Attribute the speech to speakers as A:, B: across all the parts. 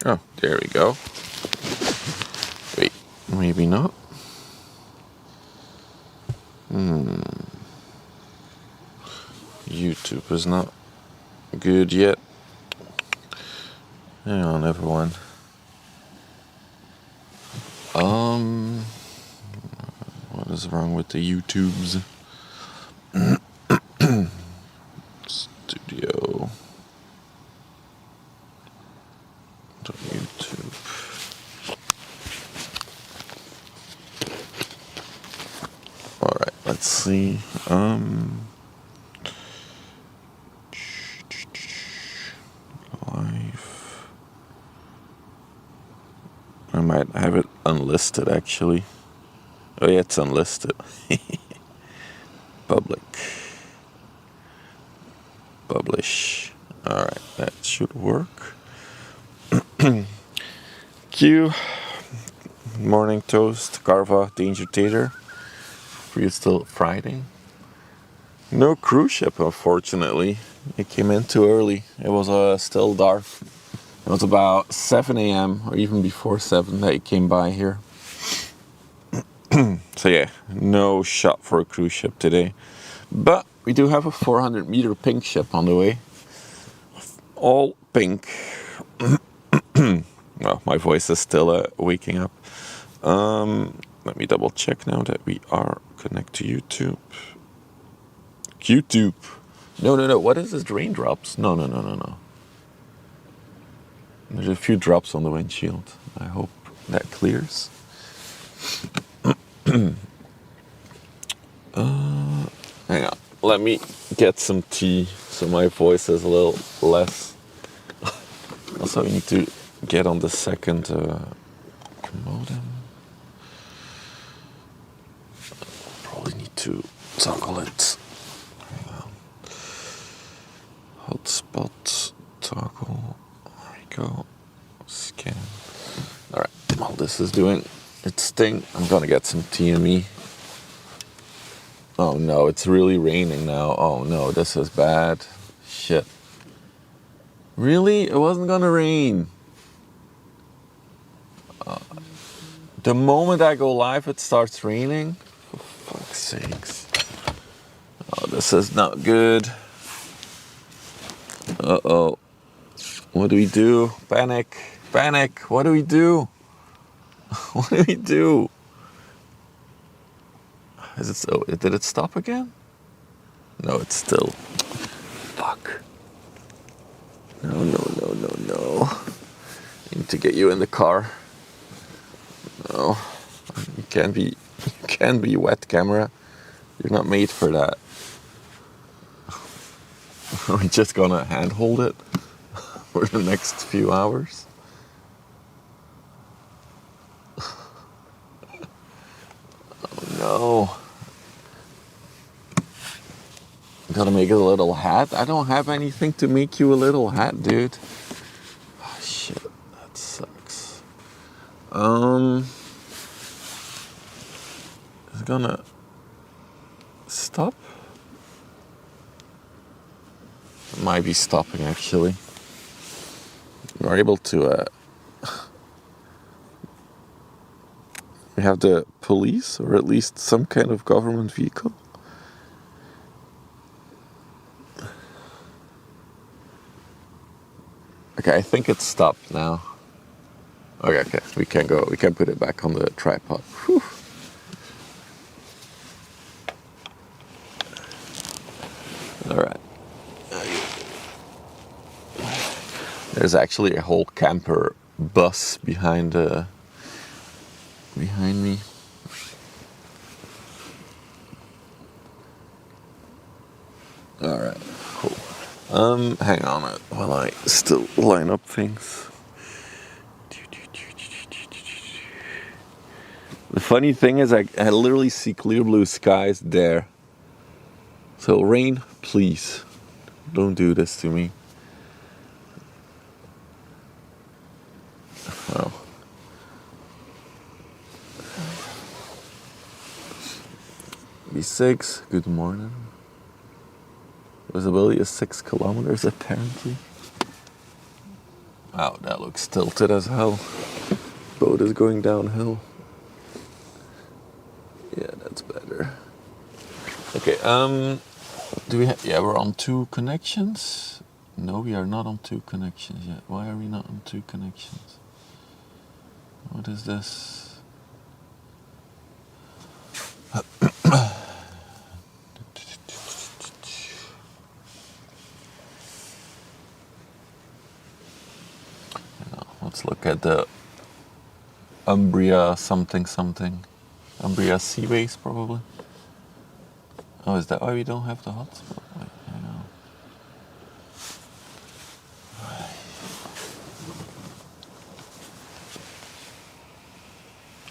A: Oh, there we go. Wait, maybe not. YouTube is not good yet. Hang on, everyone. What is wrong with the YouTubes? Studio. To YouTube. Alright, let's see. Live. I might have it unlisted actually. Oh yeah, it's unlisted. Public. Publish. Alright, that should work. Q. Morning Toast. Carva. Danger Tater. For you still Friday? No cruise ship, unfortunately. It came in too early. It was still dark. It was about 7 a.m. or even before 7 that it came by here. So yeah, no shot for a cruise ship today. But we do have a 400 meter pink ship on the way. All pink. Well, my voice is still waking up. Let me double check now that we are connected to YouTube. YouTube. No. What is this? Raindrops? No. There's a few drops on the windshield. I hope that clears. Hang on. Let me get some tea so my voice is a little less. Also, we need to get on the second modem. Probably need to toggle it. Hotspot, toggle. There we go. Scan. Alright, while this is doing its thing, I'm gonna get some TME. Oh no, it's really raining now. Oh no, this is bad. Shit. Really? It wasn't gonna rain. The moment I go live, it starts raining. For fuck's sakes. Oh, this is not good. Uh-oh. What do we do? Panic. Panic. What do we do? What do we do? Is it so? Did it stop again? No, it's still. Fuck. No. I need to get you in the car. No. You can't be wet, camera. You're not made for that. Are we just gonna handhold it for the next few hours? Oh no. Gotta make it a little hat. I don't have anything to make you a little hat, dude. Oh, shit, that sucks. Is it gonna stop? It might be stopping actually. We are able to we have the police or at least some kind of government vehicle. Okay, I think it's stopped now. Okay, we can go. We can put it back on the tripod. Whew. All right. There's actually a whole camper bus behind me. All right, cool. Hang on while I still line up things. The funny thing is I literally see clear blue skies there. So rain, please, don't do this to me. Oh. B6, good morning. Visibility is 6 kilometers apparently. Wow, that looks tilted as hell. Boat is going downhill. Yeah, that's better. Okay, do we have... Yeah, we're on 2 connections. No, we are not on 2 connections yet. Why are we not on 2 connections? What is this? Let's look at the Umbria something something. Umbria Seaways probably. Oh, is that why we don't have the hotspot? Wait, hang on.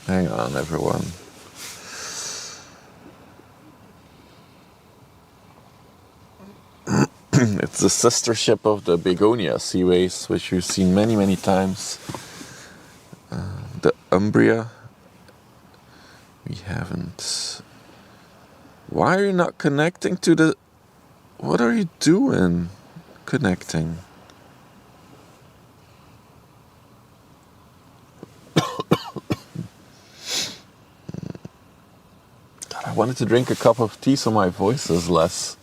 A: Hang on, everyone. It's the sister ship of the Begonia Seaways, which you've seen many, many times. The Umbria, we haven't. Why are you not connecting to the... What are you doing? Connecting. God, I wanted to drink a cup of tea so my voice is less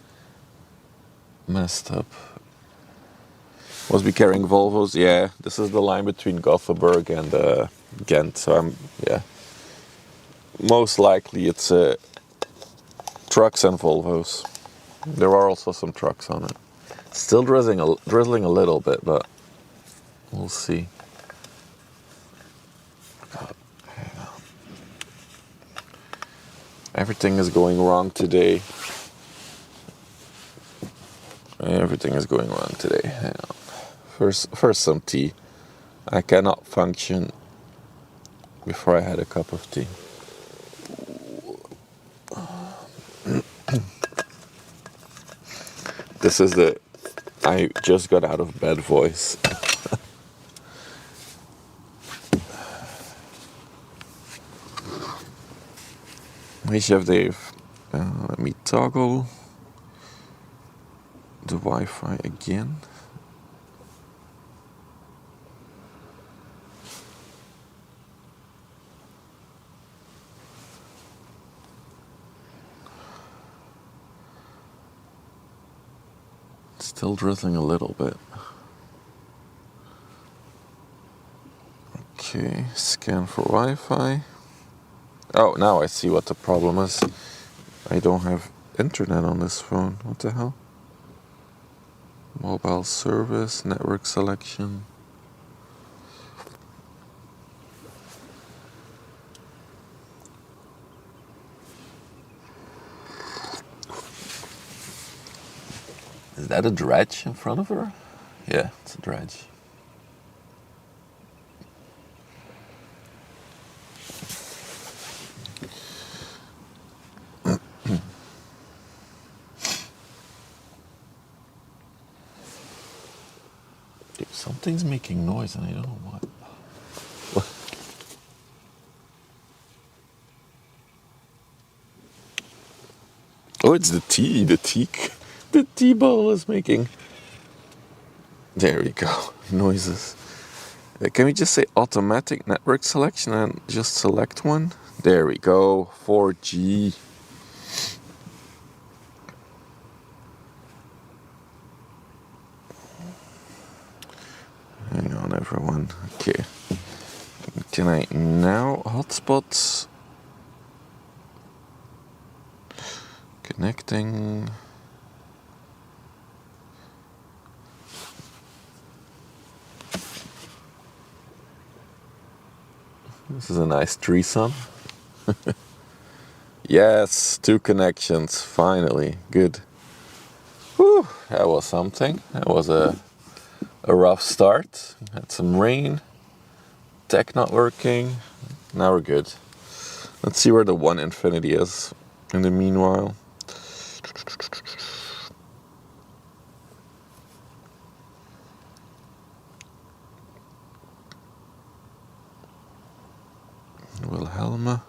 A: messed up. Must be carrying Volvos. Yeah, this is the line between Gothenburg and Ghent. So yeah. Most likely it's trucks and Volvos. There are also some trucks on it. Still drizzling a little bit, but we'll see. Everything is going wrong today. Everything is going wrong today. Hang on. First some tea. I cannot function before I had a cup of tea. This is the I just got out of bed voice. Hey Chef Dave, let me toggle the Wi-Fi again. Still drizzling a little bit. Okay, scan for Wi-Fi. Oh, now I see what the problem is. I don't have internet on this phone. What the hell? Mobile service, network selection. Is that a dredge in front of her? Yeah, it's a dredge. Dude, something's making noise and I don't know what. Oh, it's the tea. The tea bottle is making. There we go. Noises. Can we just say automatic network selection and just select one? There we go. 4G. Hang on, everyone. Okay. Can I now hotspots? Connecting. This is a nice threesome. Yes, 2 connections, finally. Good. Whew, that was something. That was a rough start. Had some rain. Tech not working. Now we're good. Let's see where the 1 infinity is in the meanwhile. Wilhelma.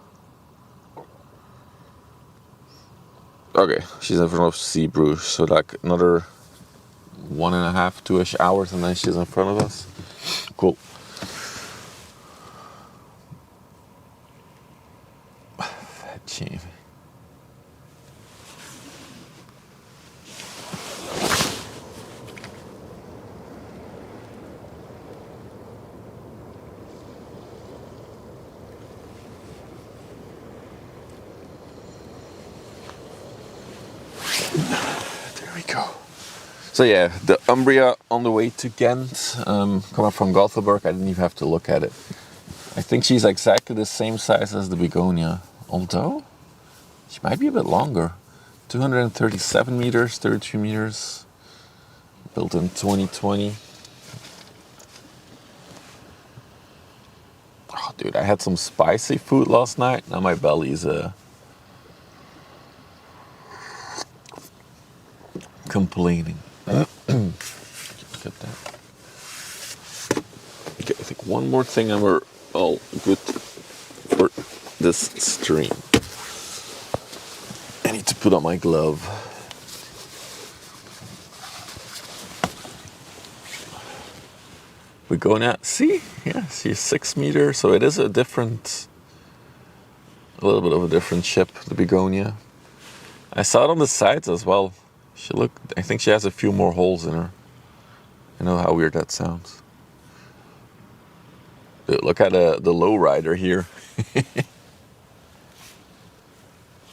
A: Okay, she's in front of Seabrew, so like another 1.5, 2-ish hours and then she's in front of us. we go. So yeah, the Umbria on the way to Ghent, coming from Gothenburg. I didn't even have to look at it. I think she's exactly the same size as the Begonia, although she might be a bit longer. 237 meters, 33 meters, built in 2020. Oh, dude, I had some spicy food last night. Now my belly's complaining. Look at that. Okay, I think one more thing and we're all good for this stream. I need to put on my glove. We're going out. See? Yeah, she's 6 meters, so it is a little bit of a different ship, the Begonia. I saw it on the sides as well. I think she has a few more holes in her. I know how weird that sounds. Dude, look at the lowrider here.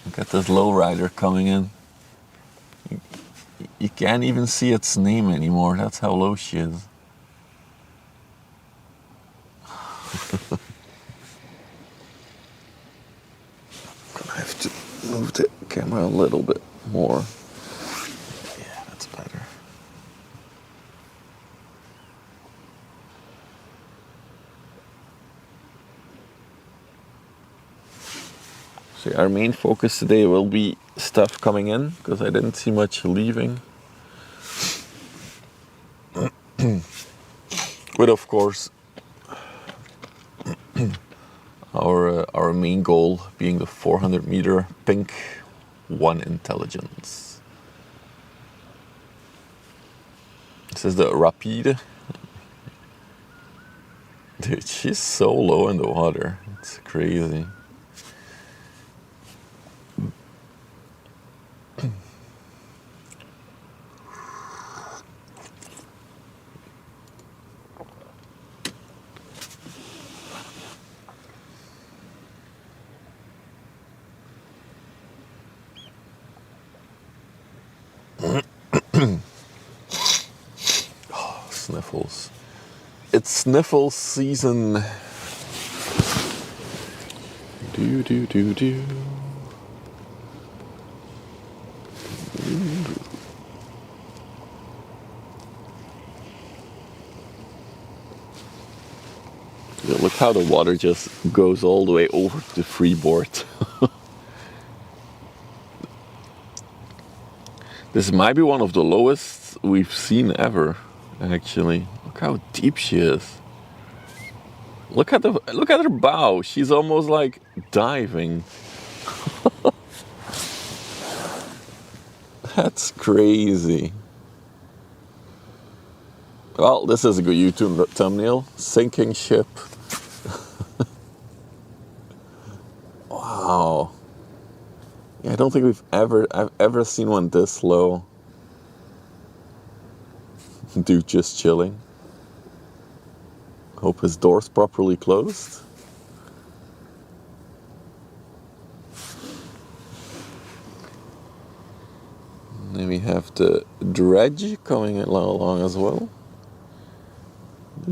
A: Look at this lowrider coming in. You can't even see its name anymore. That's how low she is. Gonna have to move the camera a little bit more. Yeah, that's better. So our main focus today will be stuff coming in, because I didn't see much leaving. But of course, our main goal being the 400 meter pink 1 intelligence. This is the Rapide. Dude, she's so low in the water. It's crazy. Oh, sniffles. It's sniffle season. Do do do do. Yeah, look how the water just goes all the way over the freeboard. This might be one of the lowest we've seen ever, actually. Look how deep she is. Look at her bow. She's almost like diving. That's crazy. Well, this is a good YouTube thumbnail. Sinking ship. Wow. Yeah, I don't think I've ever seen one this low. Dude just chilling. Hope his door's properly closed. And then we have the dredge coming along as well.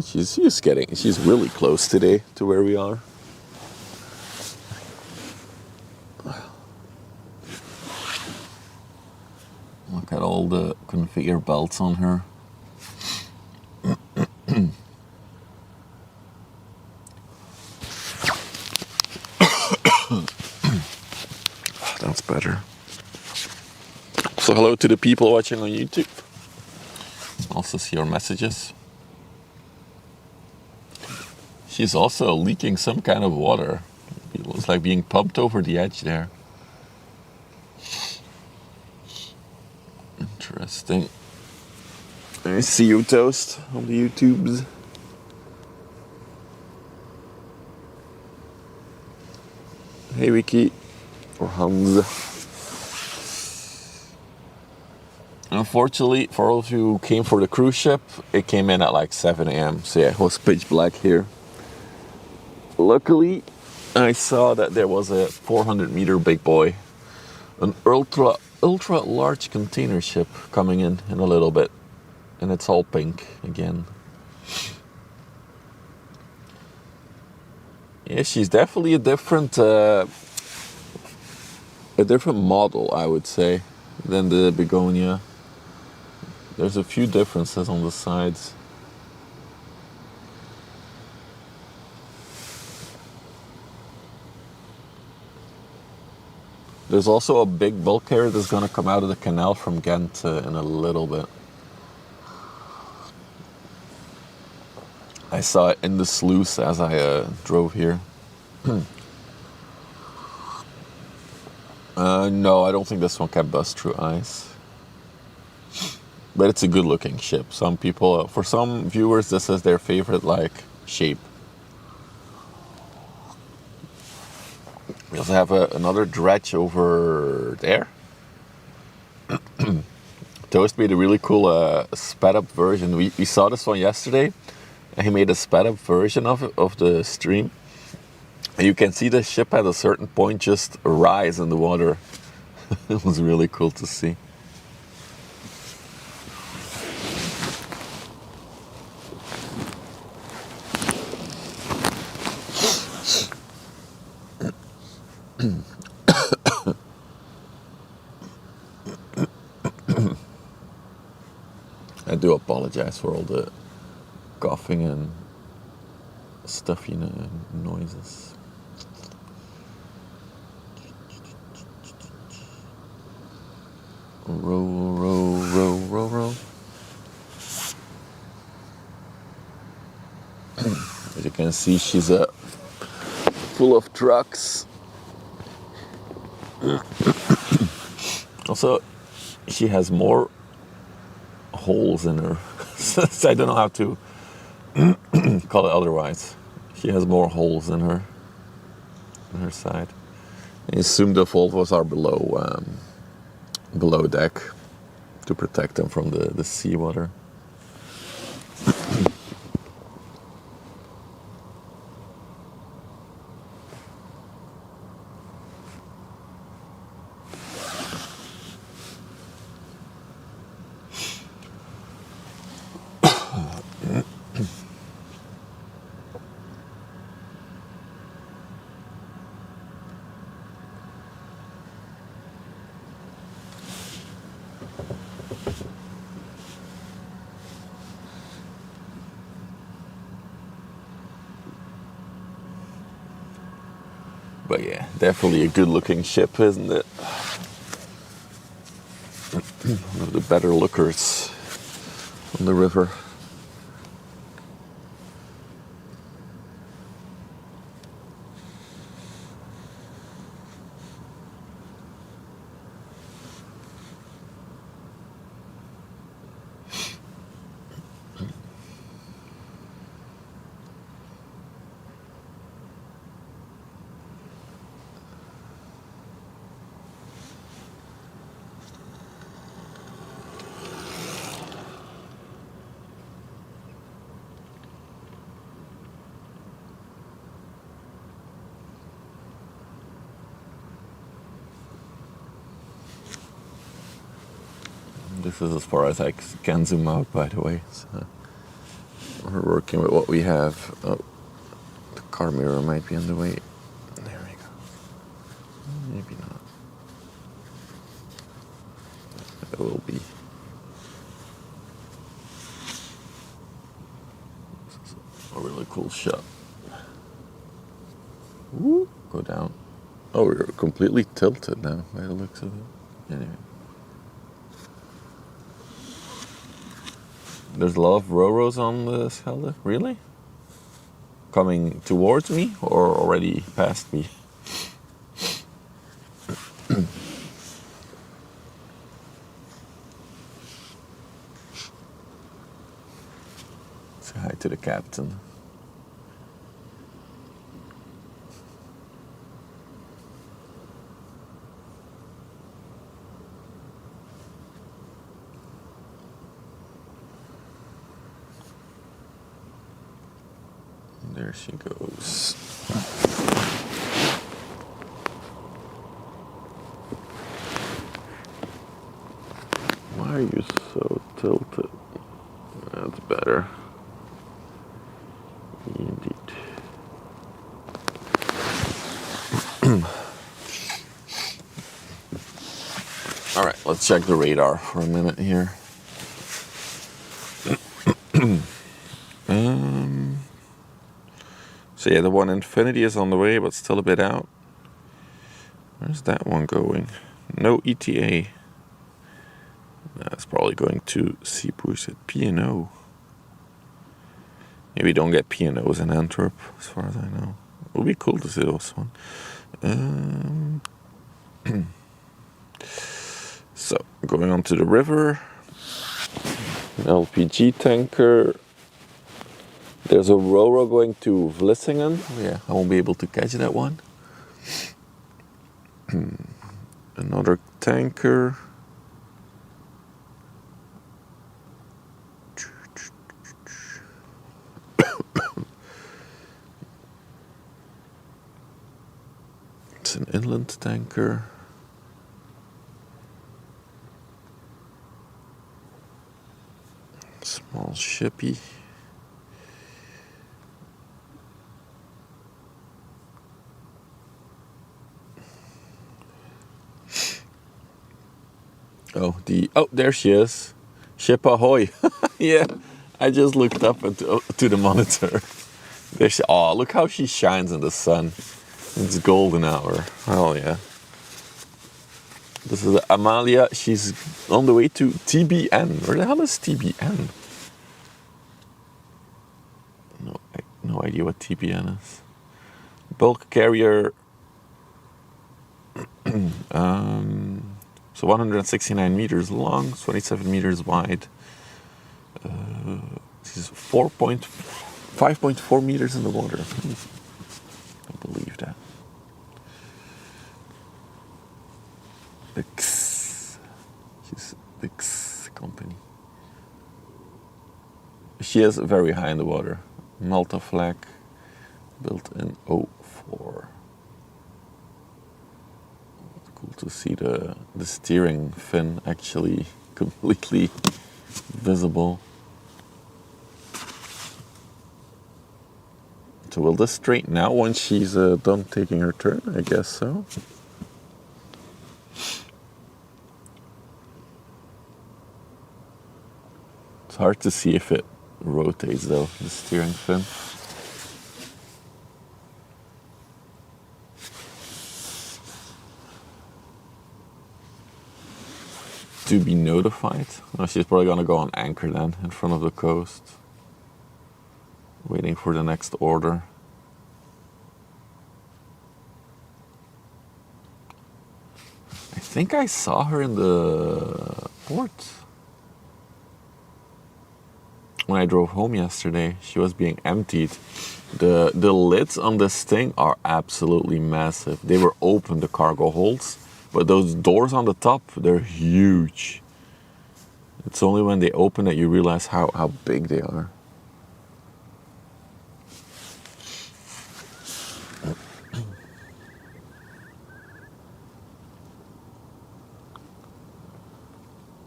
A: She's really close today to where we are. Look at all the conveyor belts on her. That's better. So hello to the people watching on YouTube. Also see your messages. She's also leaking some kind of water. It looks like being pumped over the edge there. Interesting. I see you, Toast, on the YouTubes. Hey, Vicky. Or Hans. Unfortunately, for all of you who came for the cruise ship, it came in at like 7 a.m. So yeah, it was pitch black here. Luckily, I saw that there was a 400 meter big boy. An ultra ultra large container ship coming in a little bit, and it's all pink again. Yeah, she's definitely a different model, I would say, than the begonia. There's a few differences on the sides. There's also a big bulk carrier that's going to come out of the canal from Ghent in a little bit. I saw it in the sluice as I drove here. No, I don't think this one can bust through ice. But it's a good looking ship. Some people, for some viewers, this is their favorite shape. We also have another dredge over there. Toast made a really cool sped up version. We saw this one yesterday, and he made a sped up version of the stream. And you can see the ship at a certain point just rise in the water. It was really cool to see. I do apologize for all the coughing and stuffy noises. Row, row, row, row, row. As you can see, she's full of trucks. Also, she has more holes in her. I don't know how to call it otherwise. She has more holes in her side. I assume the Volvos are below deck to protect them from the seawater. But yeah, definitely a good looking ship, isn't it? One of the better lookers on the river. This is as far as I can zoom out, by the way. So we're working with what we have. Oh, the car mirror might be in the way. There we go. Maybe not. It will be. This is a really cool shot. Woo, go down. Oh, we're completely tilted now by the looks of it. Anyway. There's a lot of Roros on the Schelde. Really? Coming towards me or already past me? Say hi to the captain. There she goes. are you so tilted? That's better. Indeed. All right, let's check the radar for a minute here. So yeah, the one Infinity is on the way, but still a bit out. Where's that one going? No ETA. That's probably going to Seabush at P&O. Maybe don't get P&Os in Antwerp, as far as I know. It would be cool to see those one. So, going on to the river. An LPG tanker. There's a Roro going to Vlissingen. Yeah, I won't be able to catch that one. Another tanker. It's an inland tanker. Small shippy. Oh, there she is. Ship ahoy. Yeah, I just looked up to the monitor. There she, oh, look how she shines in the sun. It's golden hour. Oh, yeah. This is Amalia. She's on the way to TBN. Where the hell is TBN? No idea what TBN is. Bulk carrier. So 169 meters long, 27 meters wide. This is 5.4 meters in the water. I believe that. The X. She's the X company. She is very high in the water. Malta flag, built in '04. Cool to see the steering fin actually completely visible. So will this straighten out once she's done taking her turn? I guess so. It's hard to see if it rotates though, the steering fin. To be notified. Oh, she's probably gonna go on anchor then, in front of the coast. Waiting for the next order. I think I saw her in the port. When I drove home yesterday, she was being emptied. The lids on this thing are absolutely massive. They were open, the cargo holds, but those doors on the top, they're huge. It's only when they open that you realize how big they are.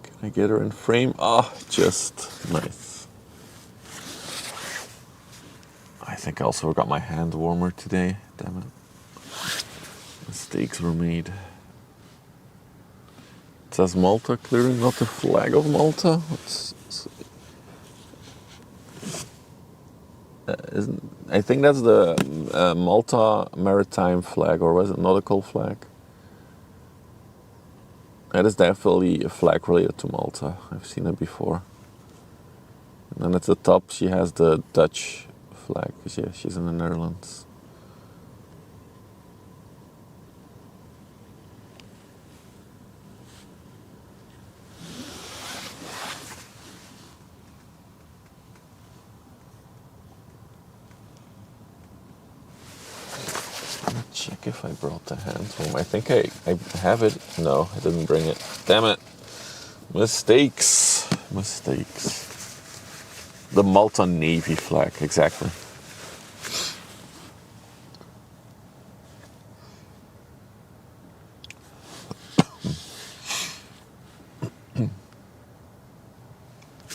A: Can I get her in frame? Oh, just nice. I think I also forgot my hand warmer today. Damn it. Mistakes were made. It says Malta clearing, not the flag of Malta. I think that's the Malta maritime flag, or was it nautical flag? That is definitely a flag related to Malta. I've seen it before. And then at the top she has the Dutch flag, because yeah, she's in the Netherlands. Check if I brought the hand home. I think I have it. No, I didn't bring it. Damn it. Mistakes. The Malta Navy flag, exactly.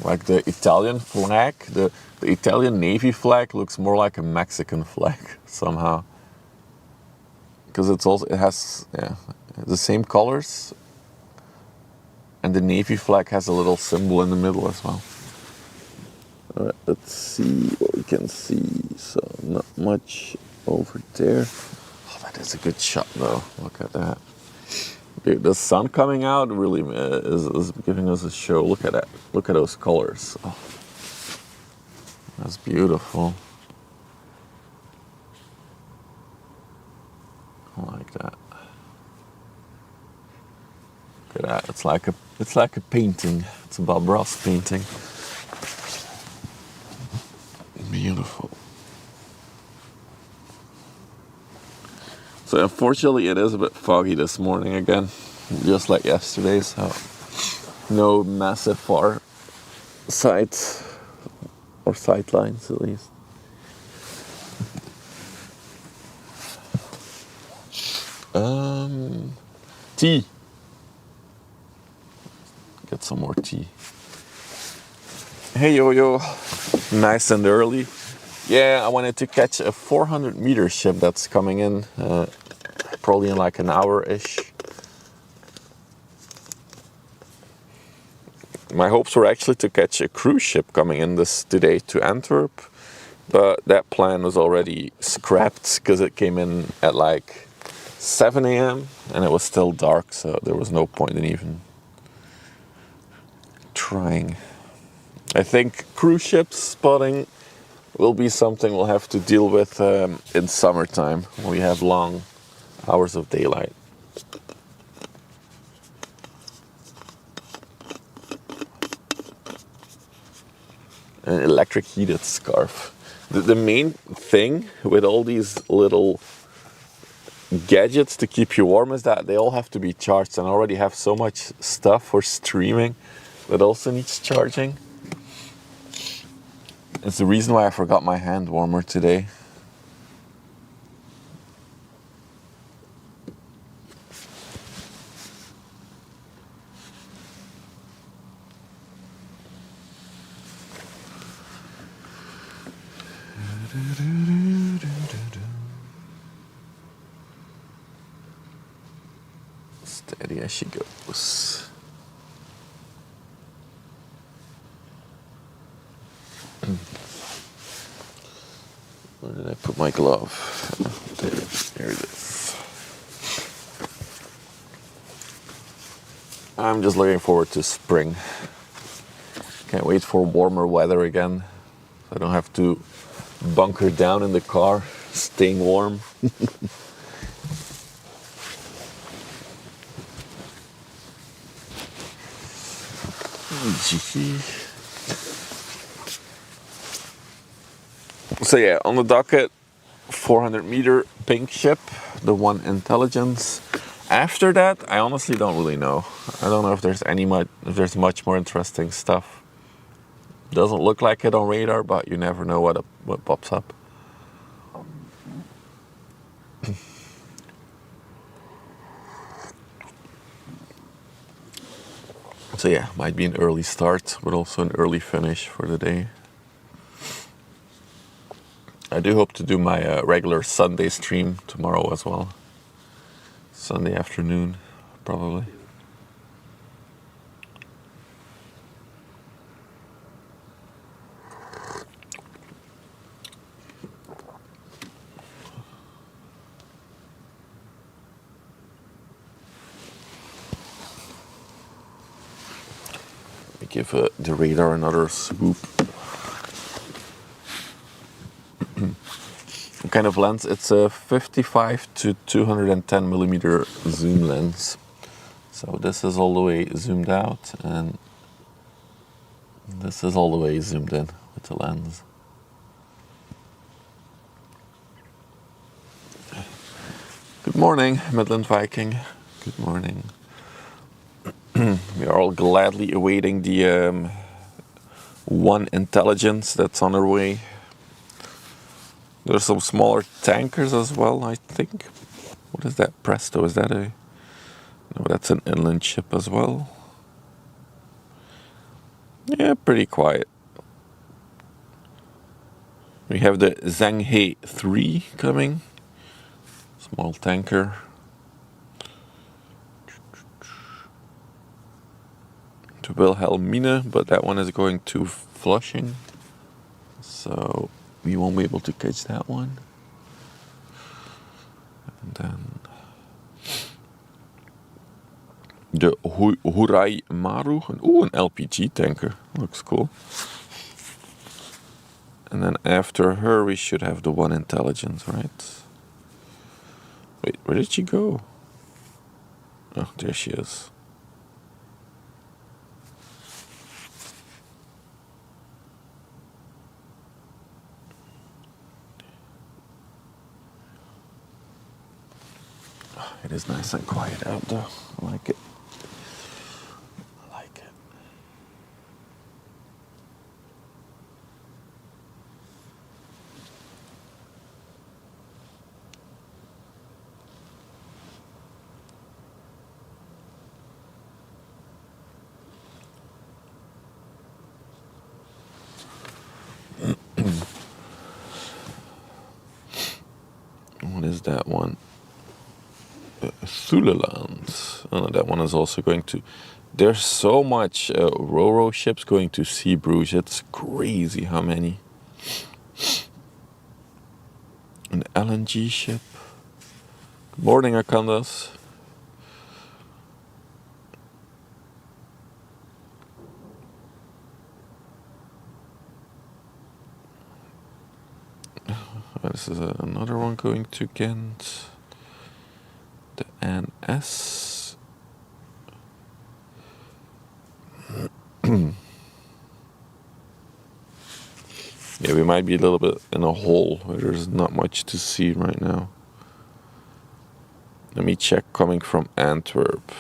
A: Like the Italian flag, the Italian Navy flag looks more like a Mexican flag somehow. Because it has the same colors, and the Navy flag has a little symbol in the middle as well. All right, let's see what we can see. So not much over there. Oh, that is a good shot though. Look at that. Dude, the sun coming out really is giving us a show. Look at that. Look at those colors. Oh, that's beautiful. I like that. Look at that. It's like a painting. It's a Bob Ross painting. Beautiful. So unfortunately it is a bit foggy this morning again, just like yesterday, so no massive far sights, or sight lines at least. Tea. Get some more tea. Hey yo, nice and early. Yeah, I wanted to catch a 400-meter ship that's coming in, probably in like an hour-ish. My hopes were actually to catch a cruise ship coming in today to Antwerp, but that plan was already scrapped because it came in at like 7 a.m. and it was still dark, so there was no point in even trying. I think cruise ship spotting will be something we'll have to deal with in summertime when we have long hours of daylight. An electric heated scarf. The main thing with all these little gadgets to keep you warm is that they all have to be charged, and I already have so much stuff for streaming that also needs charging. It's the reason why I forgot my hand warmer today. Steady as she goes. Where did I put my glove? There it is. I'm just looking forward to spring. Can't wait for warmer weather again. I don't have to bunker down in the car, staying warm. So yeah, on the docket, 400-meter pink ship, the one intelligence. After that, I honestly don't really know. I don't know if there's much more interesting stuff. Doesn't look like it on radar, but you never know what pops up. So yeah, might be an early start, but also an early finish for the day. I do hope to do my regular Sunday stream tomorrow as well. Sunday afternoon, probably. Give the radar another swoop. What kind of lens? It's a 55 to 210 millimeter zoom lens. So this is all the way zoomed out, and this is all the way zoomed in with the lens. Good morning, Midland Viking. Good morning. We are all gladly awaiting the one intelligence that's on our way. There's some smaller tankers as well, I think. What is that? Presto? Is that a... No, that's an inland ship as well. Yeah, pretty quiet. We have the Zhanghe 3 coming. Small tanker. To Wilhelmina, but that one is going to Flushing. So we won't be able to catch that one. And then the Hurai Maru. Ooh, an LPG tanker. Looks cool. And then after her, we should have the one Intelligence, right? Wait, where did she go? Oh, there she is. It is nice and quiet out though. I like it. I like it. What is that one? Thuleland. Oh, that one is also going to. There's so much Ro-Ro ships going to Zeebrugge. It's crazy how many. An LNG ship. Good morning, Arkandas. This is another one going to Ghent. The NS. Yeah, we might be a little bit in a hole where there's not much to see right now. Let me check coming from Antwerp.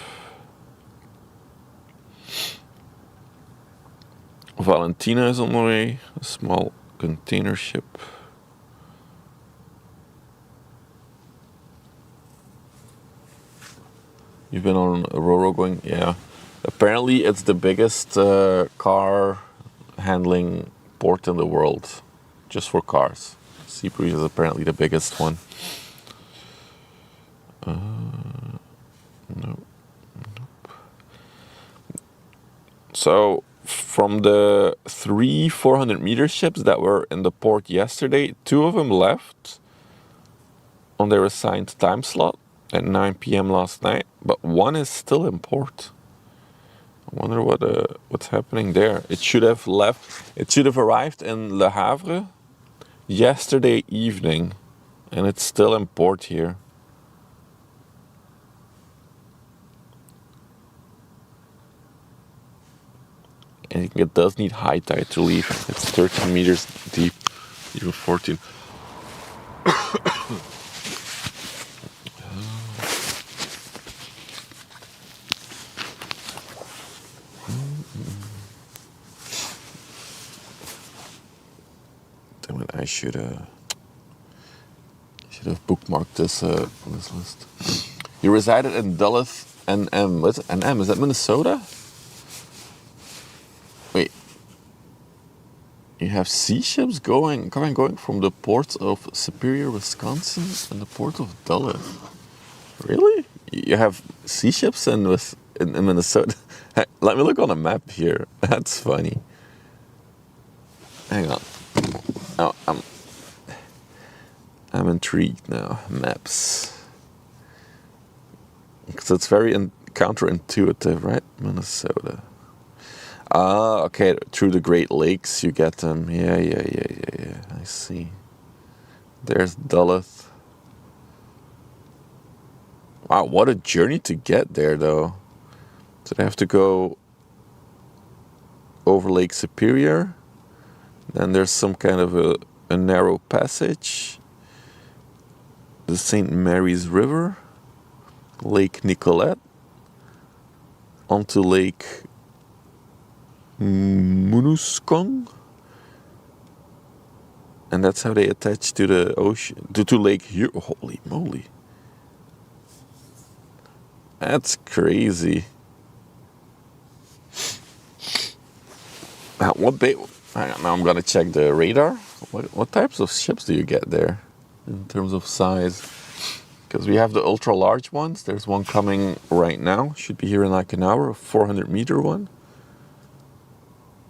A: Valentina is on the way, a small container ship. You've been on a Ro-Ro going? Yeah. Apparently it's the biggest car handling port in the world, just for cars. Zeebrugge is apparently the biggest one. No. So from the 400-meter ships that were in the port yesterday, 2 of them left on their assigned time slot at 9 p.m. last night, but 1 is still in port. I wonder what's happening there. It should have left. It should have arrived in Le Havre yesterday evening, and it's still in port here. And it does need high tide to leave. It's 13 meters deep, even 14. Damn it, I should have bookmarked this on this list. You resided in Duluth, NM. What's NM? Is that Minnesota? Wait. You have sea ships going from the ports of Superior, Wisconsin, and the port of Duluth. Really? You have sea ships in Minnesota? Let me look on a map here. That's funny. Hang on. Oh, I'm intrigued now. Maps. Because it's very counterintuitive, right? Minnesota. Ah, okay. Through the Great Lakes, you get them. Yeah. I see. There's Duluth. Wow, what a journey to get there, though. So they have to go over Lake Superior. Then there's some kind of a narrow passage. The St. Mary's River. Lake Nicolette. Onto Lake Munuscong. And that's how they attach to the ocean. To Lake Huron. Holy moly. That's crazy. What bait? Hang on, now I'm gonna check the radar. What types of ships do you get there in terms of size? Because we have the ultra large ones. There's one coming right now. Should be here in like an hour. A 400-meter one.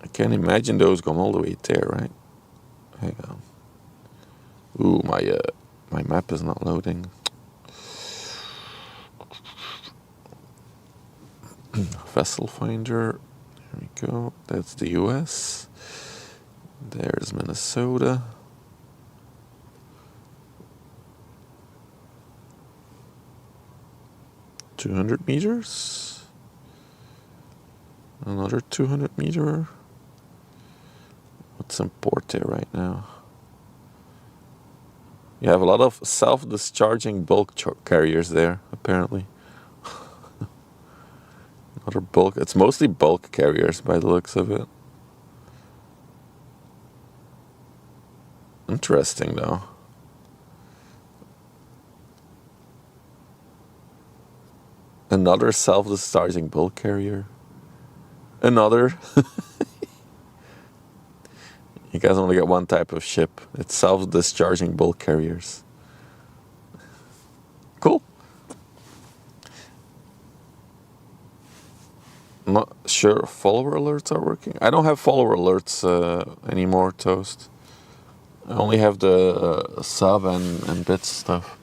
A: I can't imagine those going all the way there, right? Hang on. Ooh, my map is not loading. Vessel finder. There we go. That's the US. There's Minnesota. $200 meters. Another 200-meter. What's in port there right now? You have a lot of self-discharging bulk carriers there, apparently. Other bulk. It's mostly bulk carriers by the looks of it. Interesting, though. Another self-discharging bulk carrier. Another. You guys only get one type of ship. It's self-discharging bulk carriers. Cool. I'm not sure if follower alerts are working. I don't have follower alerts anymore, Toast. I only have the sub and bits stuff.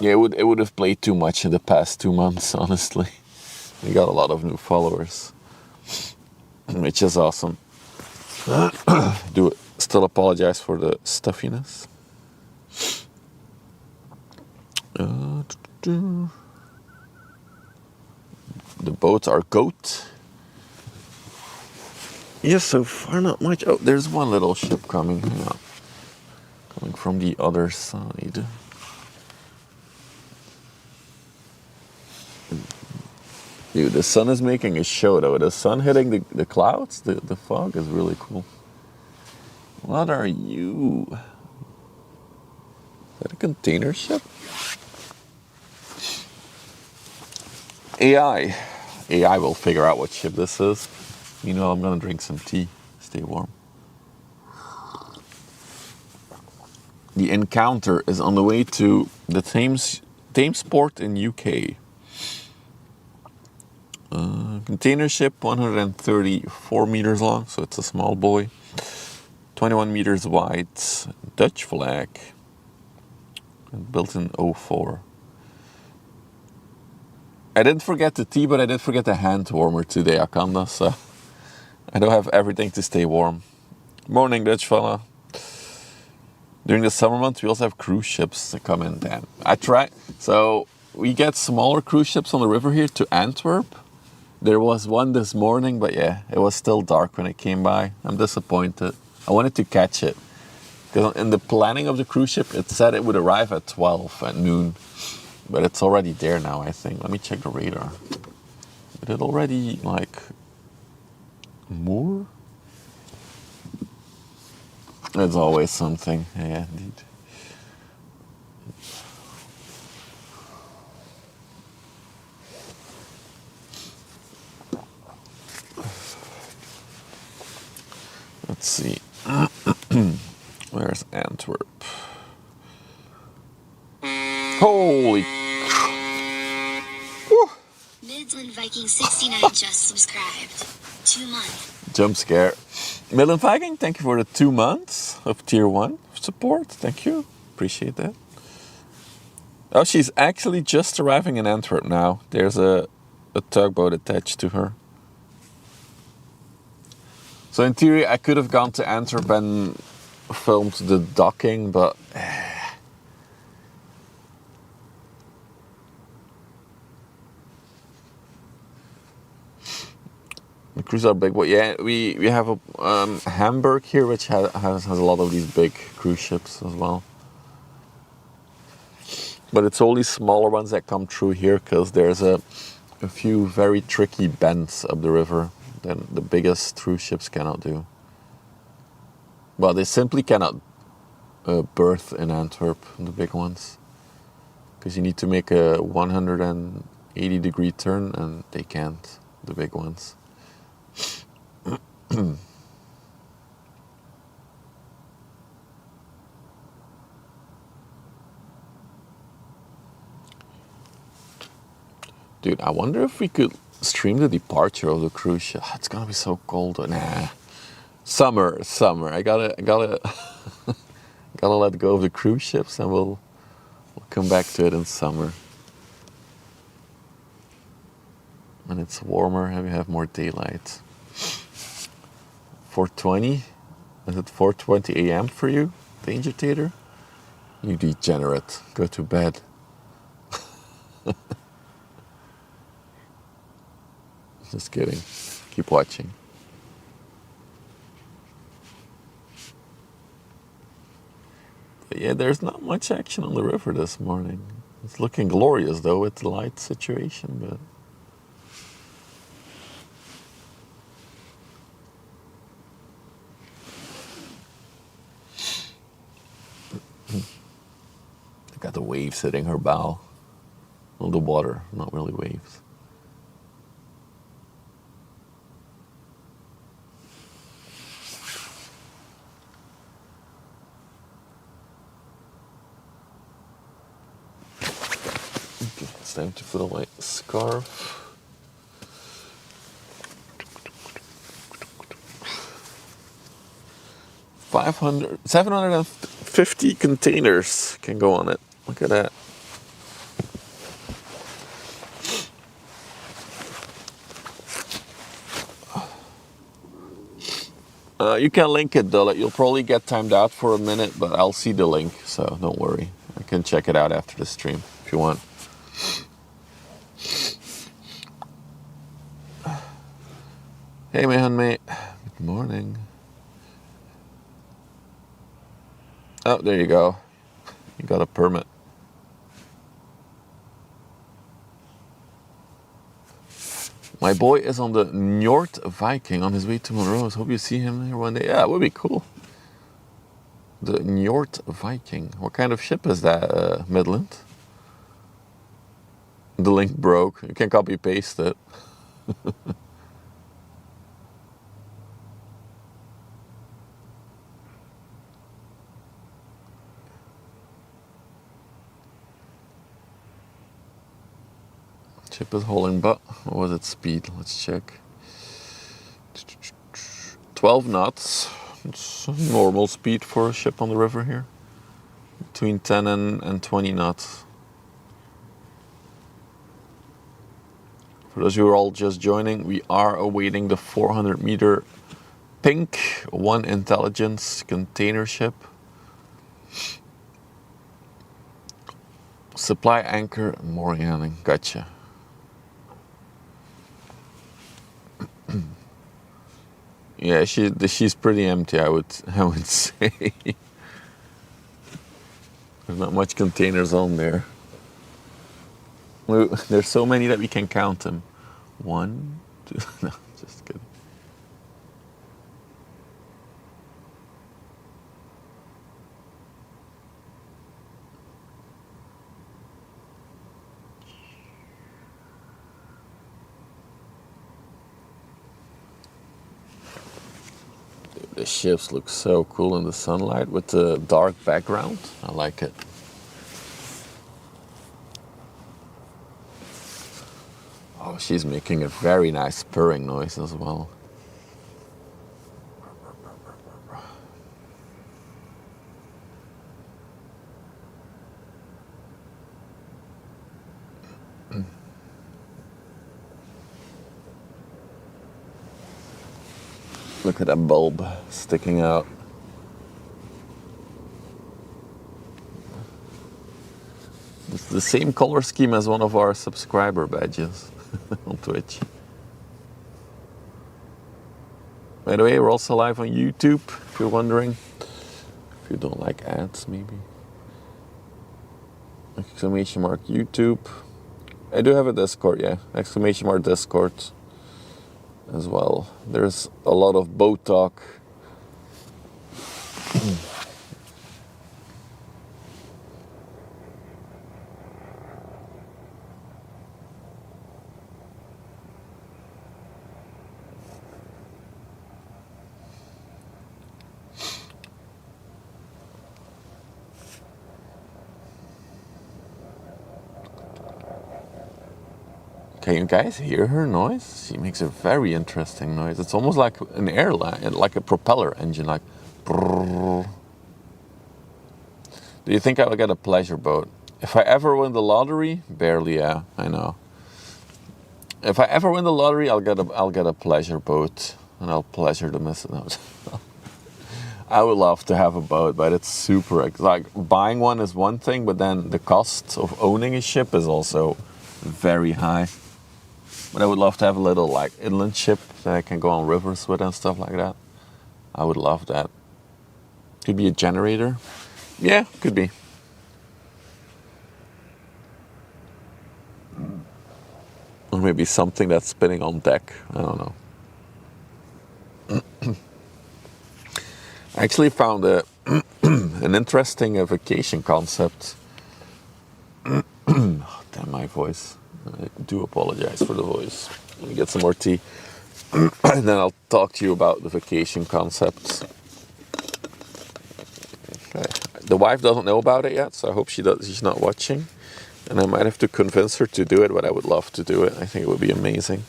A: Yeah, it would have played too much in the past 2 months, honestly. We got a lot of new followers, which is awesome. Still apologize for the stuffiness. The boats are goat. Yeah, so far not much. Oh, there's one little ship coming. Yeah. Coming from the other side. Dude, the sun is making a show though. The sun hitting the clouds, the fog is really cool. What are you? Is that a container ship? AI will figure out what ship this is. Meanwhile, I'm gonna drink some tea. Stay warm. The Encounter is on the way to the Thames port in UK. Container ship, 134 meters long, so it's a small boy. 21 meters wide, Dutch flag, built in 04. I didn't forget the tea, but I did forget the hand warmer today, Akanda, so I don't have everything to stay warm. Morning, Dutch fella. During the summer months, we also have cruise ships that come in. Damn. So we get smaller cruise ships on the river here to Antwerp. There was one this morning, but yeah, it was still dark when it came by. I'm disappointed. I wanted to catch it. Because in the planning of the cruise ship, it said it would arrive at 12 at noon. But it's already there now, I think. Let me check the radar. Did it already, like, moor? There's always something. Yeah, indeed. Let's see. Where's Antwerp? Holy. Woo.
B: Midland Viking 69 just subscribed. 2 months.
A: Jump scare. Midland Viking, thank you for the 2 months of tier 1 support. Thank you. Appreciate that. Oh, she's actually just arriving in Antwerp now. There's a tugboat attached to her. So in theory, I could have gone to Antwerp and filmed the docking, but the cruises are big. But yeah, we have a Hamburg here, which has a lot of these big cruise ships as well. But it's only smaller ones that come through here because there's a few very tricky bends up the river than the biggest cruise ships cannot do. Well, they simply cannot berth in Antwerp, the big ones. Because you need to make a 180-degree turn, and they can't, the big ones. Dude, I wonder if we could stream the departure of the cruise ship. It's gonna be so cold. Nah. Summer. I gotta gotta let go of the cruise ships, and we'll come back to it in summer. When it's warmer and we have more daylight. 4:20? Is it 4:20 a.m. for you, Danger Tater? You degenerate. Go to bed. Just kidding. Keep watching. But yeah, there's not much action on the river this morning. It's looking glorious though with the light situation, but I got the waves hitting her bow. Well, the water, not really waves. Okay, it's time to put on my scarf. $500, 750 containers can go on it. Look at that. You can link it though. You'll probably get timed out for a minute, but I'll see the link, so don't worry. I can check it out after the stream if you want. Hey, man, mate. Good morning. Oh, there you go. You got a permit. My boy is on the Njord Viking on his way to Monroe's. Hope you see him here one day. Yeah, it would be cool. The Njord Viking. What kind of ship is that, Midland? The link broke. You can copy paste it. Ship is hauling butt. What was its speed? Let's check. 12 knots. It's normal speed for a ship on the river here. Between 10 and 20 knots. For those who are all just joining, we are awaiting the 400-meter pink 1 intelligence container ship. Supply anchor, mooring handling. Gotcha. Yeah, she's pretty empty, I would say. There's not much containers on there. There's so many that we can count them. 1, 2, no, just kidding. The ships look so cool in the sunlight with the dark background. I like it. Oh, she's making a very nice purring noise as well. Look at that bulb sticking out. It's the same color scheme as one of our subscriber badges on Twitch. By the way, we're also live on YouTube, if you're wondering. If you don't like ads, maybe. Exclamation mark YouTube. I do have a Discord, yeah. Exclamation mark Discord. as well. There's a lot of boat talk. Can you guys hear her noise? She makes a very interesting noise. It's almost like an airline, like a propeller engine, like. Brrr. Do you think I will get a pleasure boat? If I ever win the lottery, barely, yeah, I know. If I ever win the lottery, I'll get a pleasure boat, and I'll pleasure the miss. No. I would love to have a boat, but it's super, like, buying one is one thing, but then the cost of owning a ship is also very high. But I would love to have a little, like, inland ship that I can go on rivers with and stuff like that. I would love that. Could be a generator. Yeah, could be. Or maybe something that's spinning on deck. I don't know. I actually found an interesting vacation concept. Oh, damn, my voice. I do apologize for the voice. Let me get some more tea. And then I'll talk to you about the vacation concept. Okay. The wife doesn't know about it yet, so I hope she's not watching. And I might have to convince her to do it, but I would love to do it. I think it would be amazing.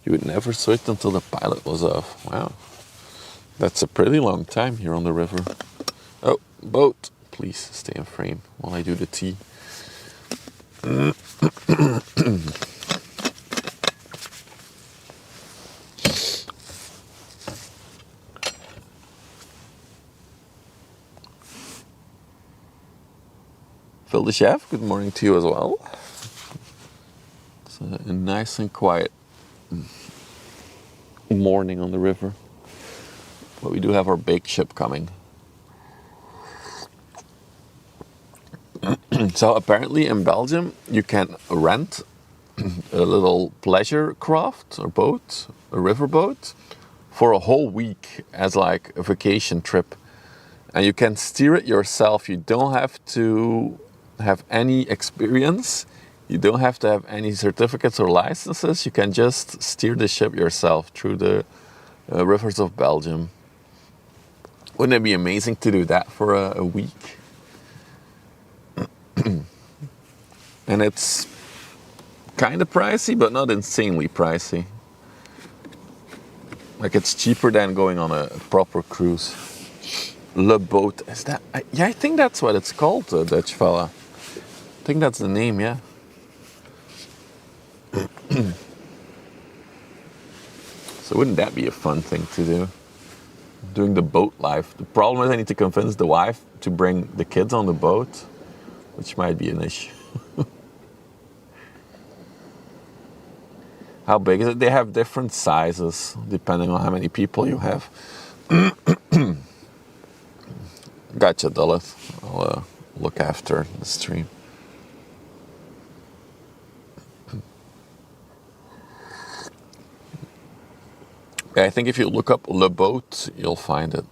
A: You would never switch until the pilot was off. Wow. That's a pretty long time here on the river. Oh, boat. Please stay in frame while I do the tea. Phil the chef, good morning to you as well. It's a nice and quiet morning on the river. But we do have our big ship coming. So apparently in Belgium you can rent a little pleasure craft or boat, a river boat, for a whole week as like a vacation trip. And you can steer it yourself. You don't have to have any experience. You don't have to have any certificates or licenses. You can just steer the ship yourself through the rivers of Belgium. Wouldn't it be amazing to do that for a week? And it's kind of pricey, but not insanely pricey. Like, it's cheaper than going on a proper cruise. Le Boat, is that? Yeah, I think that's what it's called, Dutch fella. I think that's the name, yeah. So wouldn't that be a fun thing to do? Doing the boat life. The problem is I need to convince the wife to bring the kids on the boat, which might be an issue. How big is it? They have different sizes depending on how many people you have. Gotcha, Dullet. I'll look after the stream. Yeah, I think if you look up Le Boat, you'll find it.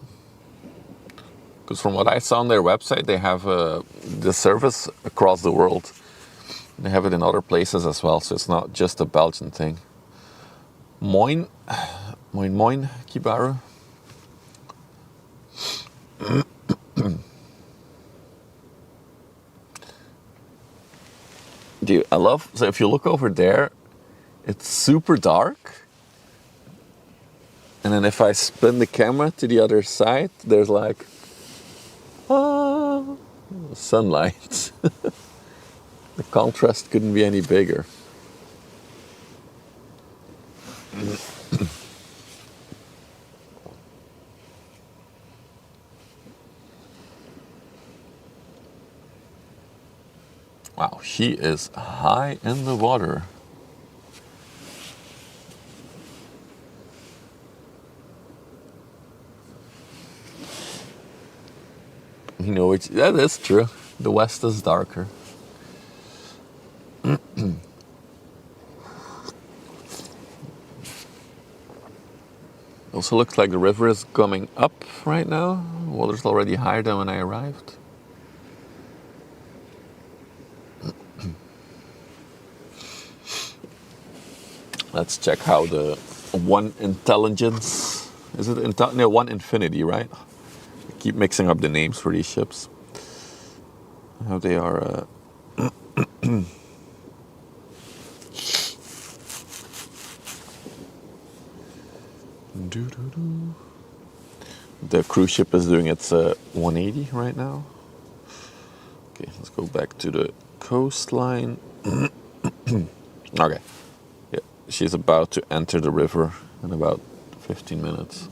A: Because from what I saw on their website, they have the service across the world. They have it in other places as well, so it's not just a Belgian thing. Moin, Kibaru. Dude, I love, so if you look over there, it's super dark. And then if I spin the camera to the other side, there's like, sunlight. The contrast couldn't be any bigger. Wow, she is high in the water. You know, that is true. The west is darker. Also looks like the river is coming up right now. Water's already higher than when I arrived. Let's check how the one intelligence, is it no, one infinity, right? I keep mixing up the names for these ships. How they are. The cruise ship is doing its 180 right now. Okay, let's go back to the coastline. Okay. Yeah, she's about to enter the river in about 15 minutes.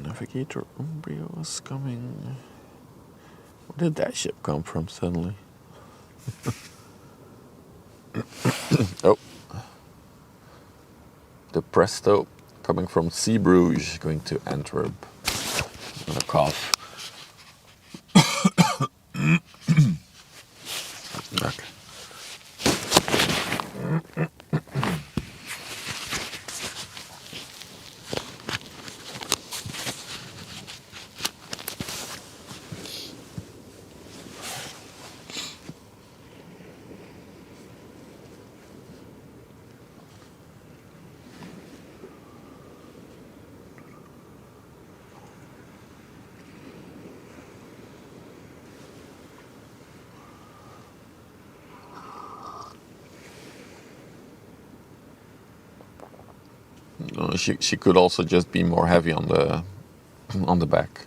A: Navigator Umbrio is coming. Where did that ship come from suddenly? Oh. The Presto coming from Sea Bruges, going to Antwerp. I'm gonna cough. Okay. She could also just be more heavy on the back.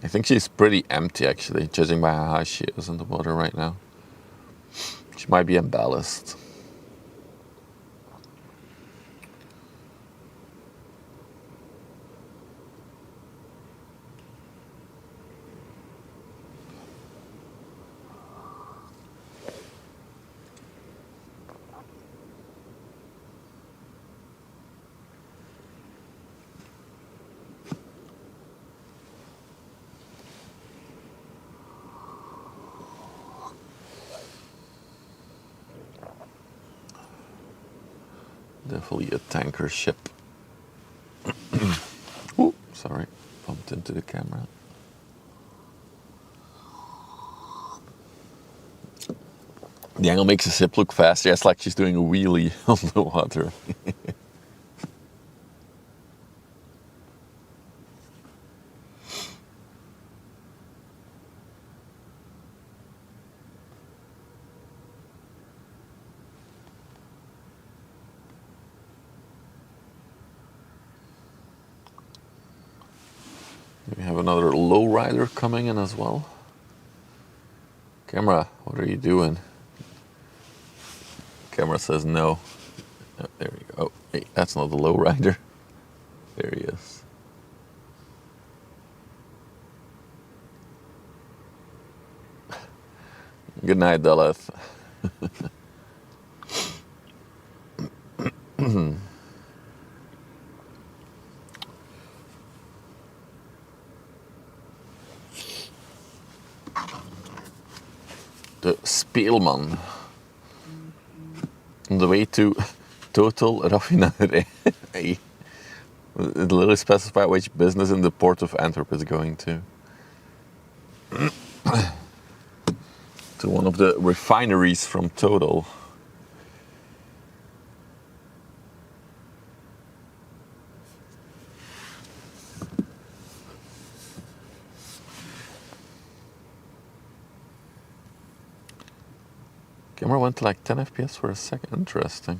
A: I think she's pretty empty actually, judging by how high she is in the water right now. She might be in ballast. Definitely a tanker ship. Ooh, sorry, bumped into the camera. The angle makes the ship look faster. It's like she's doing a wheelie on the water. We have another lowrider coming in as well. Camera, what are you doing? Camera says no. Oh, there we go. Oh, hey, that's not the lowrider. There he is. Good night, Daleth. The Speelman. On the way to Total Raffinerij. It literally specifies which business in the port of Antwerp is going to. To one of the refineries from Total. Camera went to like 10 FPS for a second. Interesting.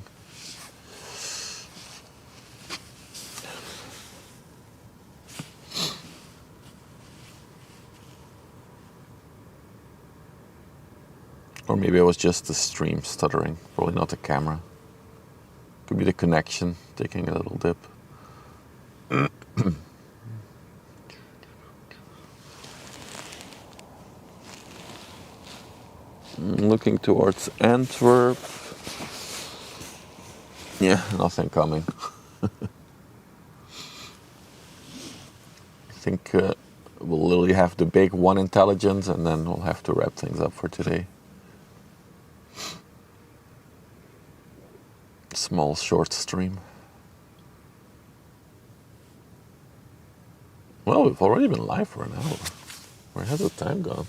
A: Or maybe it was just the stream stuttering, probably not the camera. Could be the connection taking a little dip. Looking towards Antwerp. Yeah, nothing coming. I think we'll literally have the big one intelligence and then we'll have to wrap things up for today. Small short stream. Well, we've already been live for an hour. Where has the time gone?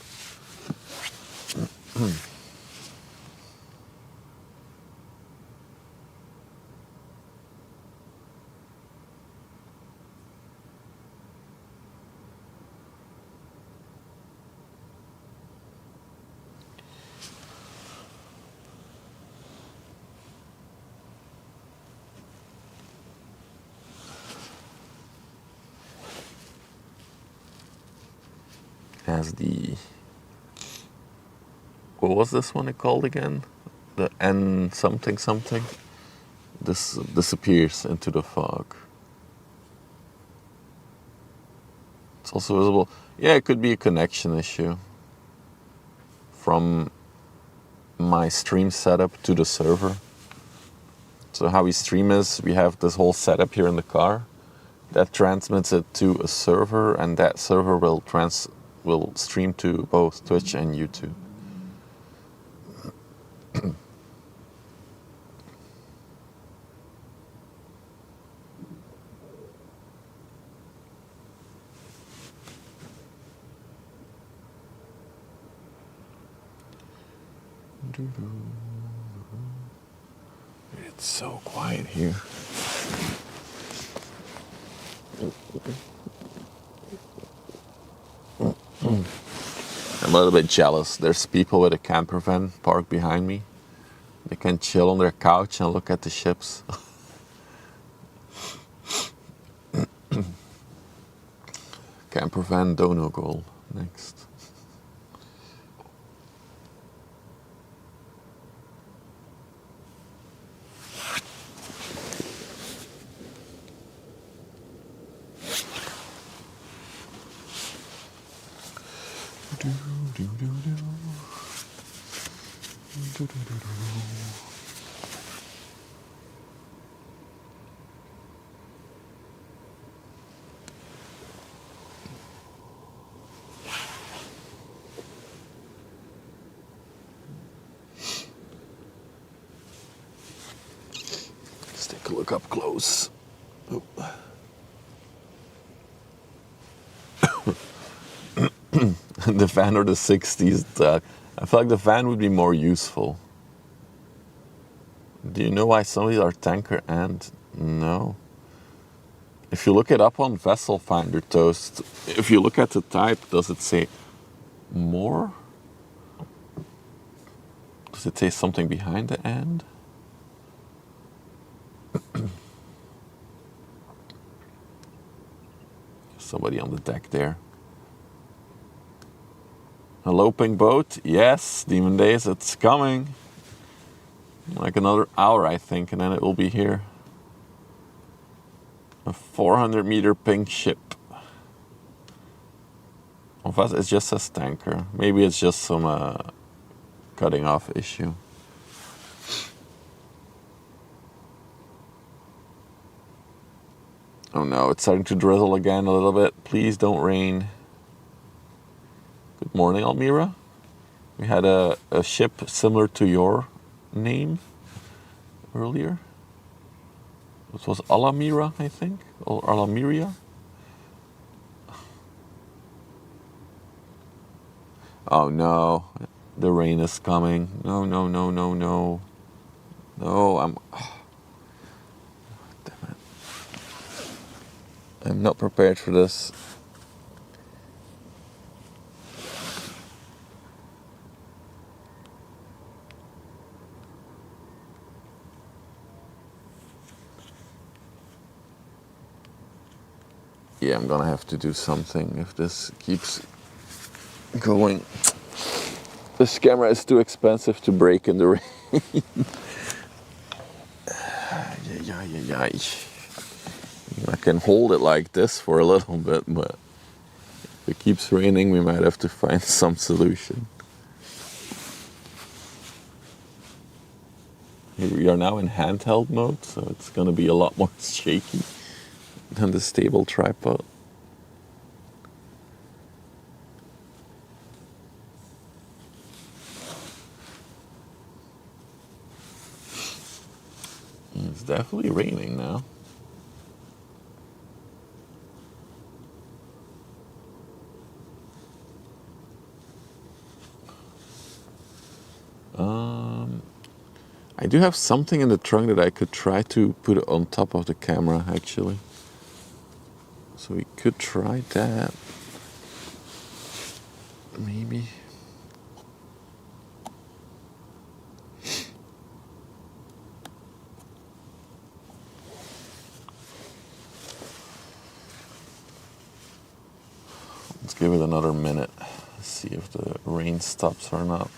A: As the... What was this one called again? The N something something? This disappears into the fog. It's also visible. Yeah, it could be a connection issue from my stream setup to the server. So how we stream is we have this whole setup here in the car that transmits it to a server, and that server will stream to both Twitch and YouTube. It's so quiet here. I'm a little bit jealous. There's people with a camper van parked behind me. They can chill on their couch and look at the ships. Camper van dono goal next. Let's take a look up close. Oh. The van or the 60s. I feel like the van would be more useful. Do you know why some of these are tanker and no? If you look it up on Vessel Finder Toast, if you look at the type, does it say more? Does it say something behind the and? Somebody on the deck there. A loping boat? Yes, Demon Days, it's coming. Like another hour, I think, and then it will be here. A 400-meter pink ship. It just says tanker. Maybe it's just some cutting off issue. Oh no, it's starting to drizzle again a little bit. Please don't rain. Good morning, Almira. We had a ship similar to your name earlier. It was Alamira, I think, or Alamiria. Oh no, the rain is coming. No, no, no, no, no. No, damn it. I'm not prepared for this. Yeah, I'm gonna have to do something if this keeps going. This camera is too expensive to break in the rain. I can hold it like this for a little bit, but if it keeps raining, we might have to find some solution. We are now in handheld mode, so it's going to be a lot more shaky than the stable tripod. It's definitely raining now. I do have something in the trunk that I could try to put on top of the camera, actually. So we could try that. Maybe. Let's give it another minute. See if the rain stops or not.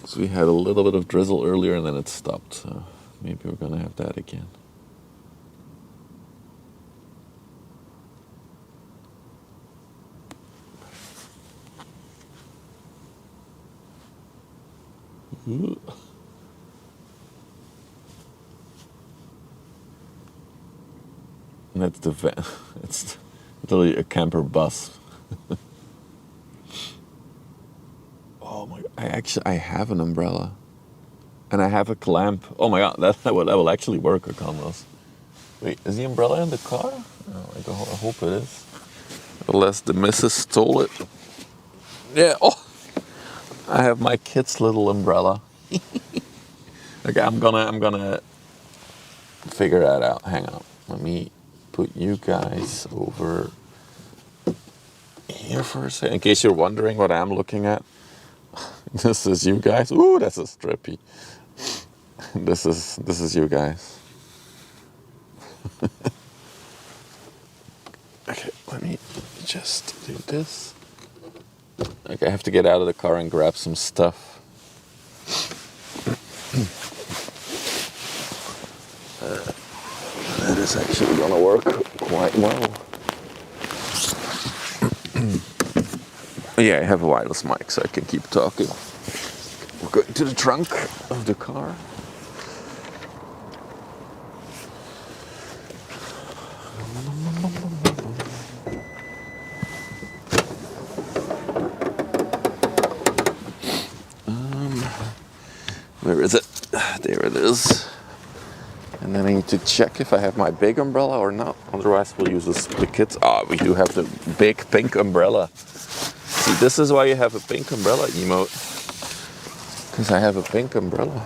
A: So we had a little bit of drizzle earlier and then it stopped. So maybe we're gonna have that again. Ooh. And that's the van. It's literally a camper bus. Oh my! I have an umbrella, and I have a clamp. Oh my god, that will actually work, Conros. Wait, is the umbrella in the car? Oh, I hope it is. Unless the missus stole it. Yeah. Oh, I have my kid's little umbrella. Okay, I'm gonna figure that out. Hang on. Let me put you guys over here for a second. In case you're wondering what I'm looking at. This is you guys. Ooh, that's a strippy. This is you guys. Okay, let me just do this. Okay, I have to get out of the car and grab some stuff. That is actually gonna work quite well. Yeah, I have a wireless mic, so I can keep talking. We're going to the trunk of the car. Where is it? There it is. And then I need to check if I have my big umbrella or not. Otherwise, we'll use the kids. We do have the big pink umbrella. See, this is why you have a pink umbrella emote. Because I have a pink umbrella.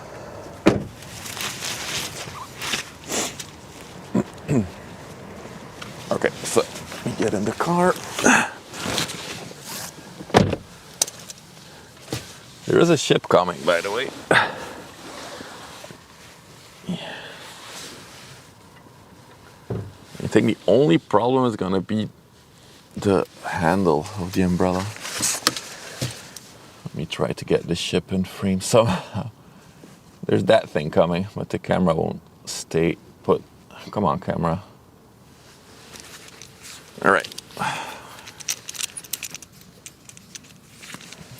A: Okay, so we get in the car. There is a ship coming, by the way. I think the only problem is gonna be the handle of the umbrella. Let me try to get the ship in frame somehow. There's that thing coming, but the camera won't stay put. Come on, camera. All right.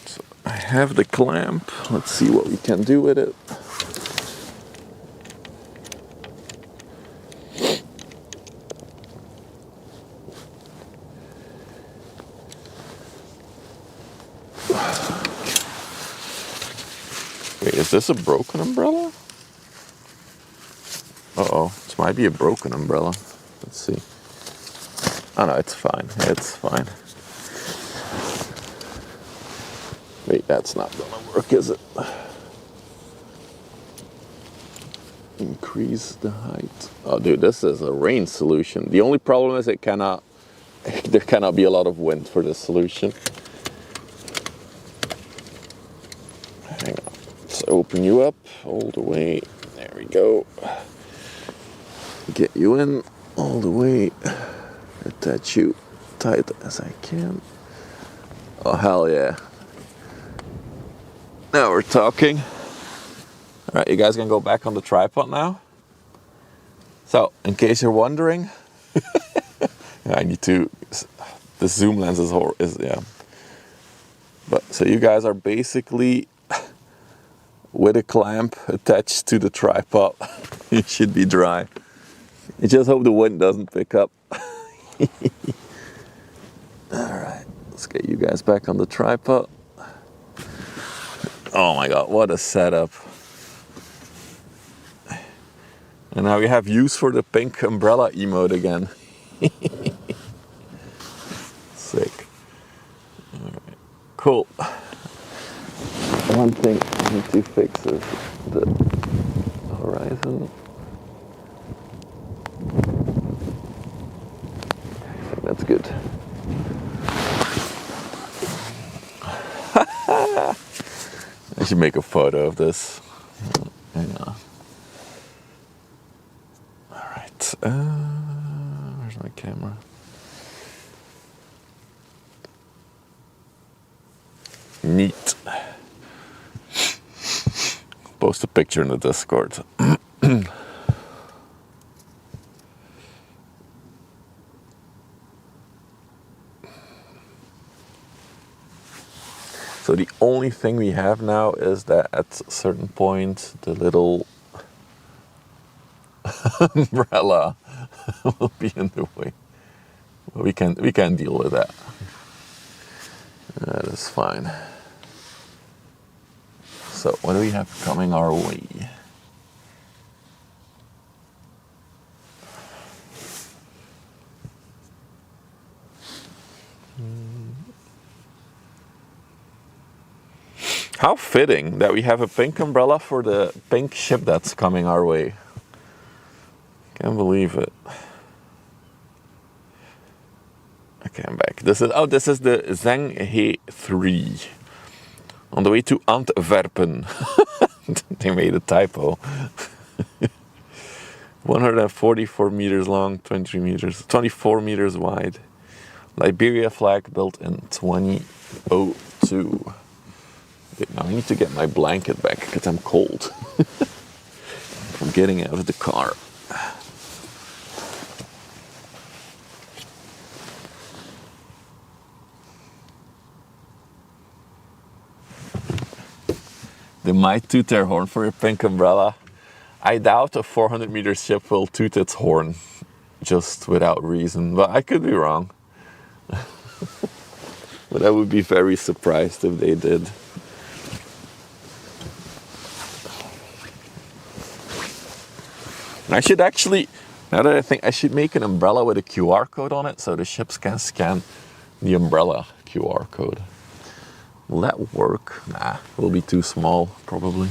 A: So I have the clamp. Let's see what we can do with it. Wait, is this a broken umbrella? Uh-oh, this might be a broken umbrella. Let's see. Oh no, it's fine. It's fine. Wait, that's not gonna work, is it? Increase the height. Oh, dude, this is a rain solution. The only problem is there cannot be a lot of wind for this solution. Hang open you up all the way. There we go. Get you in all the way. Attach you tight as I can. Oh, hell yeah. Now we're talking. All right, you guys can go back on the tripod now. So, in case you're wondering, I need to. The zoom lens is yeah. But so you guys are basically with a clamp attached to the tripod. You should be dry. You just hope the wind doesn't pick up. Alright, let's get you guys back on the tripod. Oh my god, what a setup. And now we have use for the pink umbrella emote again. Sick. Alright, cool. One thing I need to fix is the horizon. I think that's good. I should make a photo of this. Hang on. Alright. Where's my camera? Neat. Post a picture in the Discord. So the only thing we have now is that at a certain point the little umbrella will be in the way. Well, we can deal with that. That is fine. So what do we have coming our way? How fitting that we have a pink umbrella for the pink ship that's coming our way. Can't believe it. Okay, I'm back. This is the Zheng 3 on the way to Antwerpen. They made a typo. 144 meters long, 24 meters wide. Liberia flag built in 2002. Wait, now I need to get my blanket back because I'm cold from getting out of the car. They might toot their horn for a pink umbrella. I doubt a 400-meter ship will toot its horn just without reason, but I could be wrong. But I would be very surprised if they did. I should actually, now that I think, I should make an umbrella with a QR code on it so the ships can scan the umbrella QR code. Will that work? Nah, it will be too small, probably.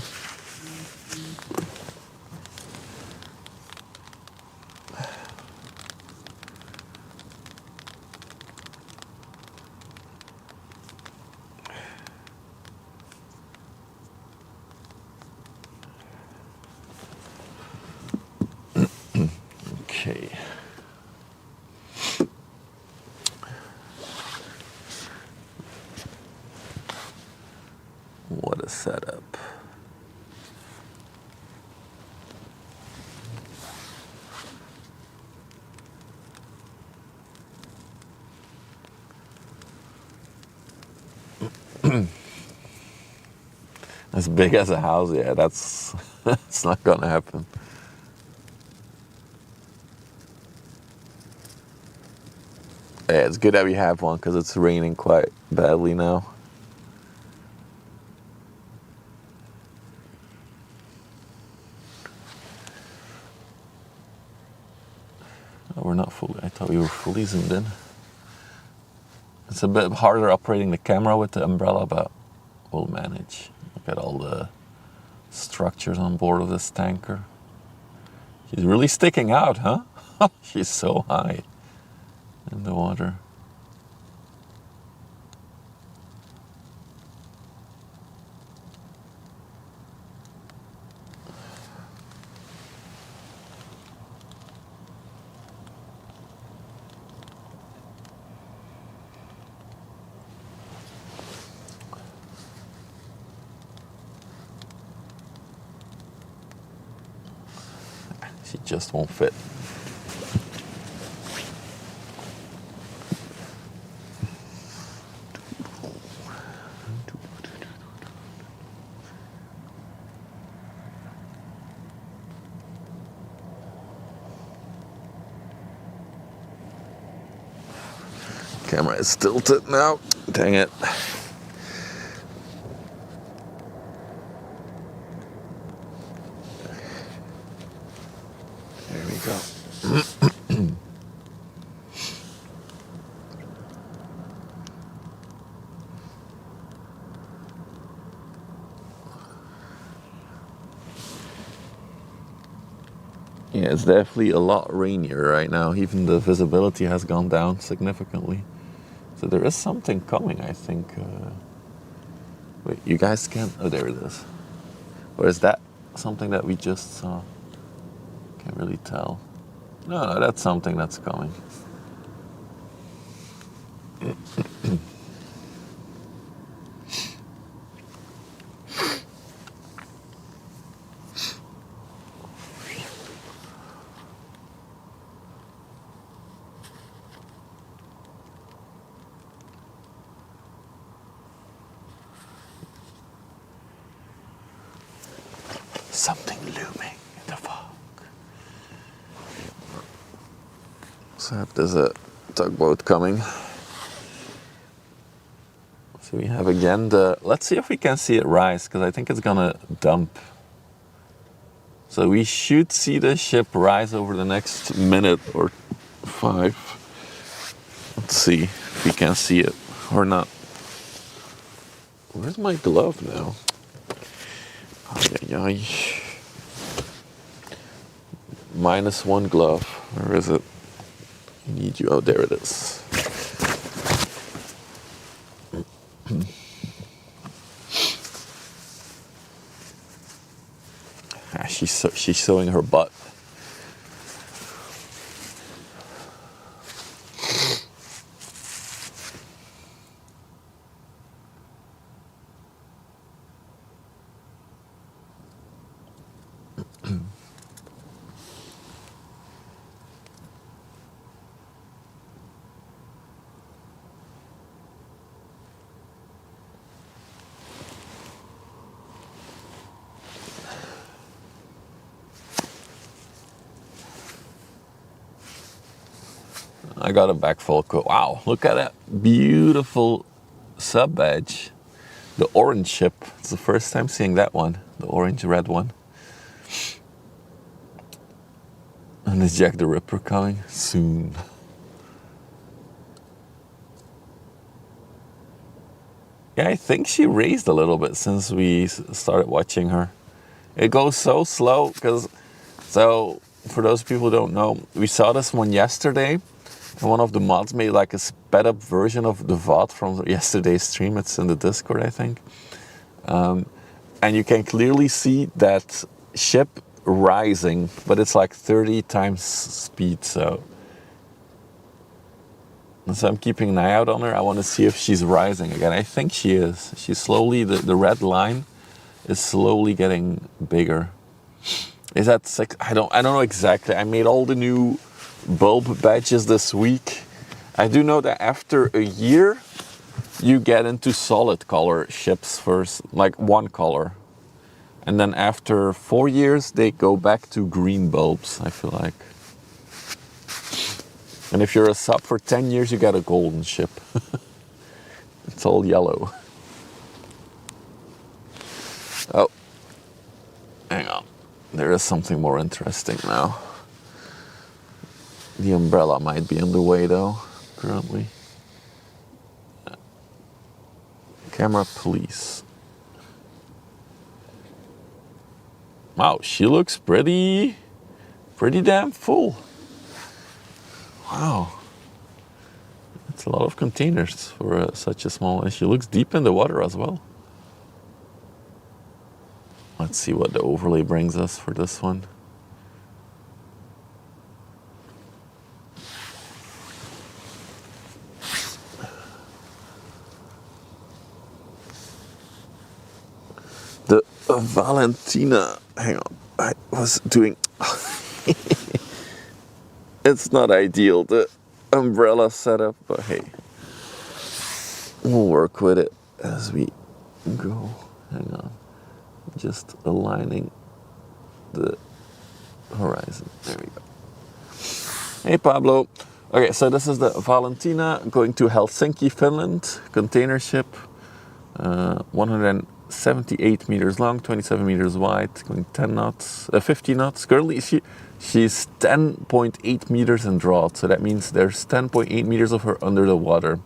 A: Okay. What a setup. As big as a house, yeah, that's not gonna happen. Yeah, it's good that we have one because it's raining quite badly now. Oh, we're not fully, I thought we were fully zoomed in. It's a bit harder operating the camera with the umbrella, but we'll manage. Look at all the structures on board of this tanker. She's really sticking out, huh? She's so high in the water. just won't fit. Camera is tilted now. Dang it. There we go. Yeah, it's definitely a lot rainier right now. Even the visibility has gone down significantly. So there is something coming, I think. Wait, you guys can't... Oh, there it is. Or is that something that we just saw? Can't really tell. No, that's something that's coming. Something looming in the fog. So there's a tugboat coming. So we have again the... Let's see if we can see it rise, because I think it's gonna dump. So we should see the ship rise over the next minute or 5. Let's see if we can see it or not. Where's my glove now? Ay, ay, ay. -1 glove. Where is it? I need you. Oh, there it is. She's showing her butt. I got a back full coat. Wow, look at that beautiful sub badge. The orange ship. It's the first time seeing that one. The orange-red one. And is Jack the Ripper coming? Soon. Yeah, I think she raised a little bit since we started watching her. It goes so slow because... So, for those people who don't know, we saw this one yesterday. And one of the mods made like a sped up version of the VOD from yesterday's stream. It's in the Discord, I think. And you can clearly see that ship rising, but it's like 30 times speed. So I'm keeping an eye out on her. I want to see if she's rising again. I think she is. She's slowly, the red line is slowly getting bigger. Is that 6? I don't know exactly. I made all the new bulb badges this week. I do know that after a year you get into solid color ships first, like one color, and then after 4 years they go back to green bulbs, I feel like. And if you're a sub for 10 years you get a golden ship. It's all yellow. Oh, hang on, there is something more interesting now. The umbrella might be in the way though, currently. Camera, please. Wow, she looks pretty damn full. Wow. It's a lot of containers for such a small, and she looks deep in the water as well. Let's see what the overlay brings us for this one. The Valentina, hang on, I was doing It's not ideal, the umbrella setup, but hey, we'll work with it as we go. Hang on, just aligning the horizon. There we go. Hey Pablo. Okay, so this is the Valentina going to Helsinki, Finland, container ship, 178 meters long, 27 meters wide, going 10 knots, 50 knots. Currently, she's 10.8 meters in draught, so that means there's 10.8 meters of her under the water.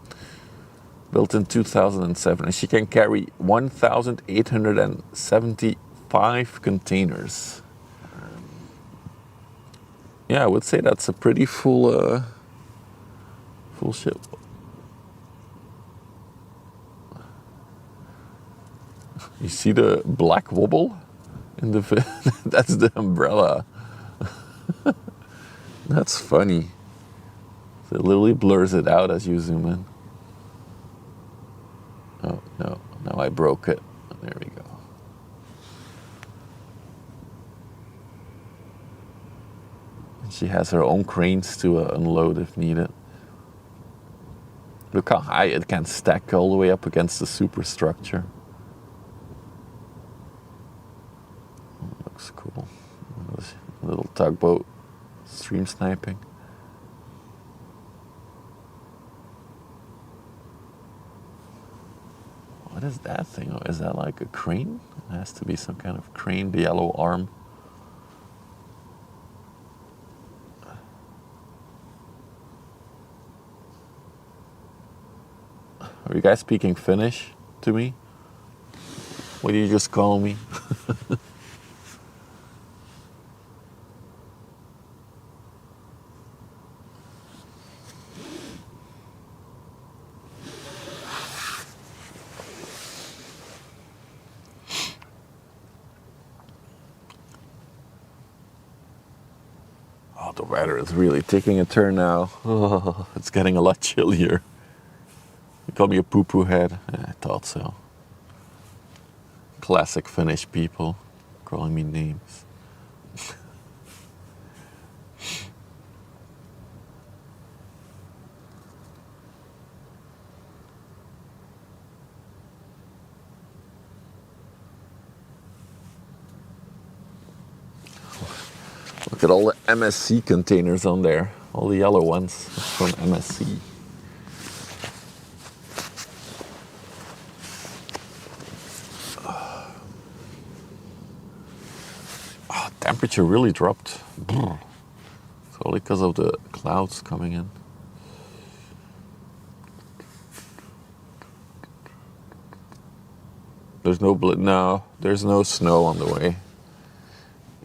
A: Built in 2007, and she can carry 1,875 containers. Yeah, I would say that's a pretty full ship. You see the black wobble in the that's the umbrella. That's funny. So it literally blurs it out as you zoom in. Oh no, now I broke it. There we go. And she has her own cranes to unload if needed. Look how high it can stack all the way up against the superstructure. Looks cool. A little tugboat stream sniping. What is that thing? Oh, is that like a crane? It has to be some kind of crane, the yellow arm. Are you guys speaking Finnish to me? What do you just call me? Oh, the weather is really taking a turn now. Oh, it's getting a lot chillier. You call me a poo-poo head? I thought so. Classic Finnish people calling me names. Look at all the MSC containers on there. All the yellow ones. That's from MSC. Oh, temperature really dropped. It's all because of the clouds coming in. There's there's no snow on the way.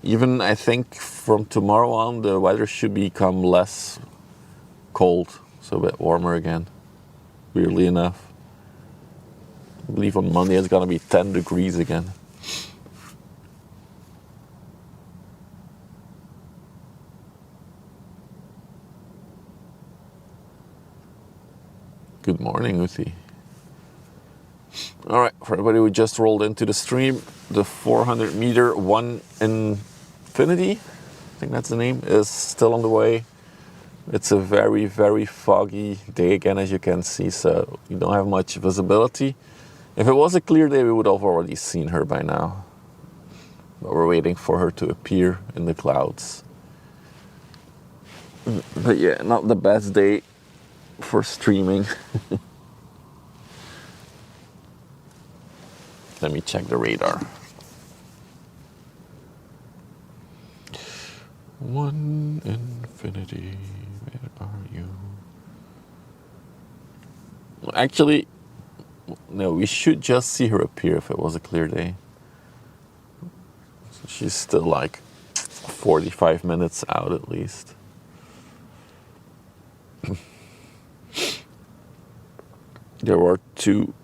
A: Even I think from tomorrow on the weather should become less cold, so a bit warmer again, weirdly enough. I believe on Monday it's gonna be 10 degrees again. Good morning, Uthi. All right, for everybody who just rolled into the stream, the 400 meter One Infinity, I think that's the name, is still on the way. It's a very, very foggy day again, as you can see, so you don't have much visibility. If it was a clear day, we would have already seen her by now. But we're waiting for her to appear in the clouds. But yeah, not the best day for streaming. Let me check the radar. One Infinity, where are you? Actually, no, we should just see her appear if it was a clear day. So she's still like 45 minutes out at least. There were 2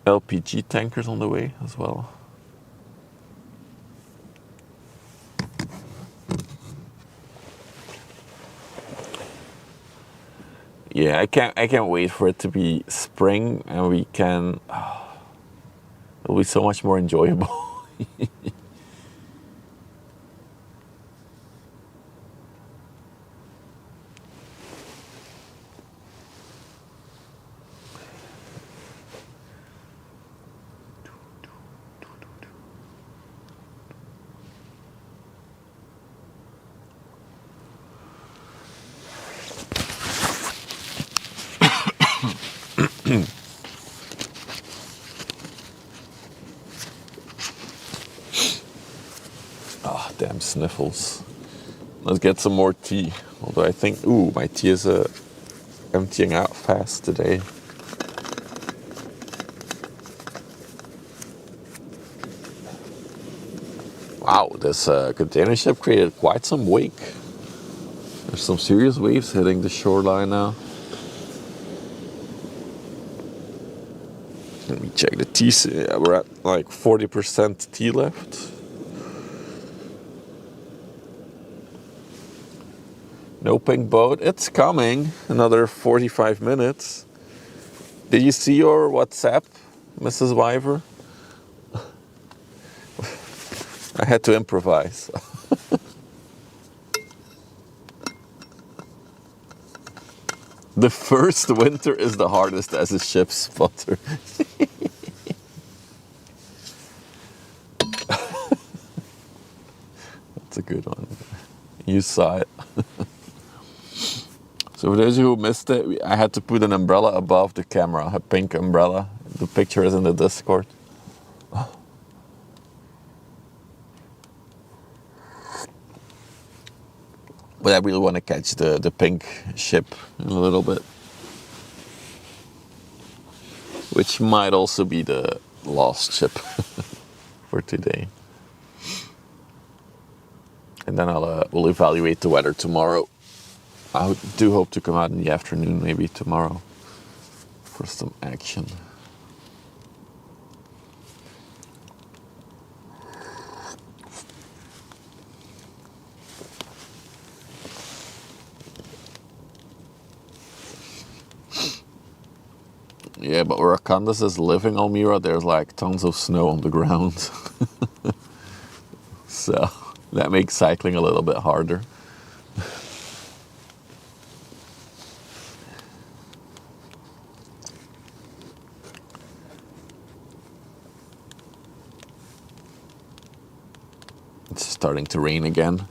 A: LPG tankers on the way as well. Yeah, I can't wait for it to be spring and we can. It'll be so much more enjoyable. Ah, damn sniffles. Let's get some more tea. Although I think, ooh, my tea is emptying out fast today. Wow, this container ship created quite some wake. There's some serious waves hitting the shoreline now. Let me check the tea. We're at like 40% tea left. No pink boat. It's coming. Another 45 minutes. Did you see your WhatsApp, Mrs. Wyver? I had to improvise. The first winter is the hardest as a ship spotter. That's a good one. You saw it. So for those who missed it, I had to put an umbrella above the camera, a pink umbrella. The picture is in the Discord. But I really want to catch the pink ship in a little bit. Which might also be the last ship for today. And then we'll evaluate the weather tomorrow. I do hope to come out in the afternoon, maybe tomorrow, for some action. Yeah, but where Candace is living, Almira, there's like tons of snow on the ground. So that makes cycling a little bit harder. It's starting to rain again.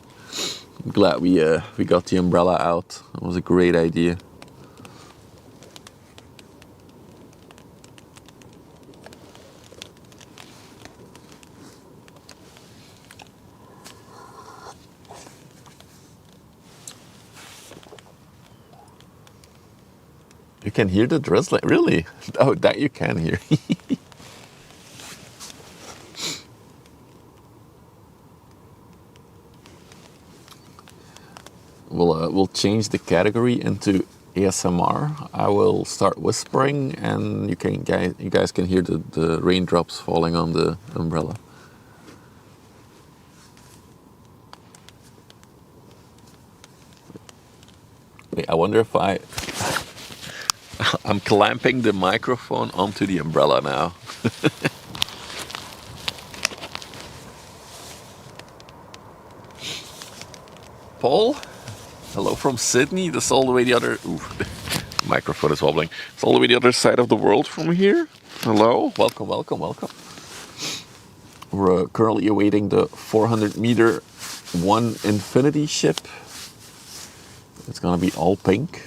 A: I'm glad we got the umbrella out. It was a great idea. You can hear the drizzling, really? Oh, that you can hear. We'll change the category into ASMR. I will start whispering, and you guys can hear the raindrops falling on the umbrella. Wait, I wonder if I'm clamping the microphone onto the umbrella now. Paul, hello from Sydney. This is all the way the other. Ooh, the microphone is wobbling. It's all the way the other side of the world from here. Hello, welcome, welcome, welcome. We're currently awaiting the 400-meter one Infinity ship. It's gonna be all pink.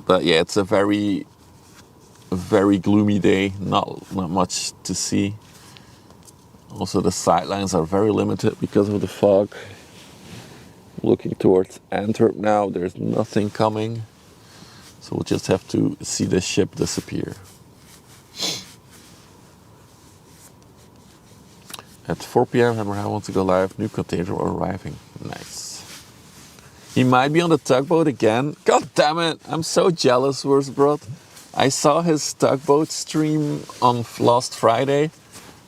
A: But yeah, it's a very gloomy day. Not much to see. Also, the sightlines are very limited because of the fog. Looking towards Antwerp now, there's nothing coming. So we'll just have to see the ship disappear. At 4 p.m., Hammerhound wants to go live. New container arriving. Nice. He might be on the tugboat again. God damn it. I'm so jealous, Wurzbrot. I saw his tugboat stream on last Friday.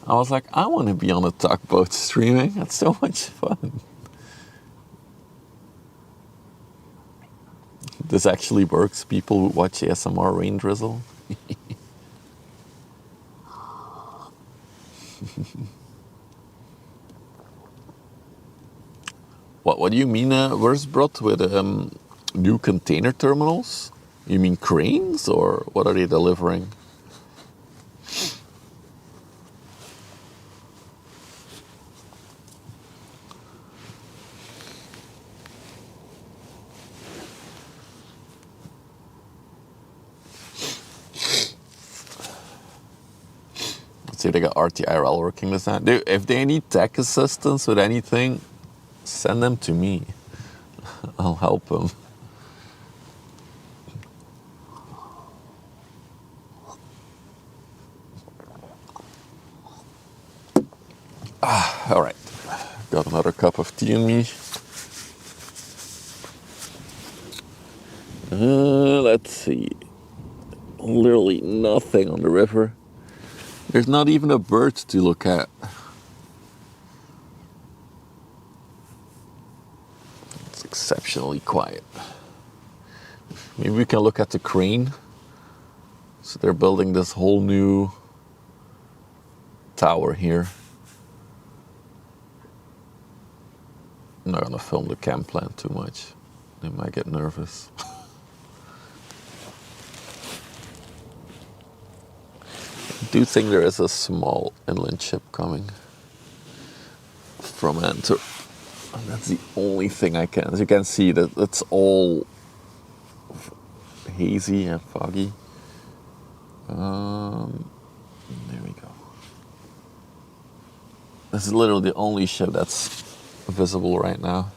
A: I was like, I want to be on a tugboat streaming. That's so much fun. This actually works. People who watch ASMR rain drizzle. What do you mean, Wurzbrot, with new container terminals? You mean cranes, or what are they delivering? See, they got RTIRL working this time. Dude, if they need tech assistance with anything, send them to me. I'll help them. All right, got another cup of tea in me. Let's see. Literally nothing on the river. There's not even a bird to look at. It's exceptionally quiet. Maybe we can look at the crane. So they're building this whole new tower here. I'm not gonna film the camp plant too much. They might get nervous. I do think there is a small inland ship coming from Antwerp. And that's the only thing I can. As you can see, that it's all hazy and foggy. There we go. This is literally the only ship that's visible right now.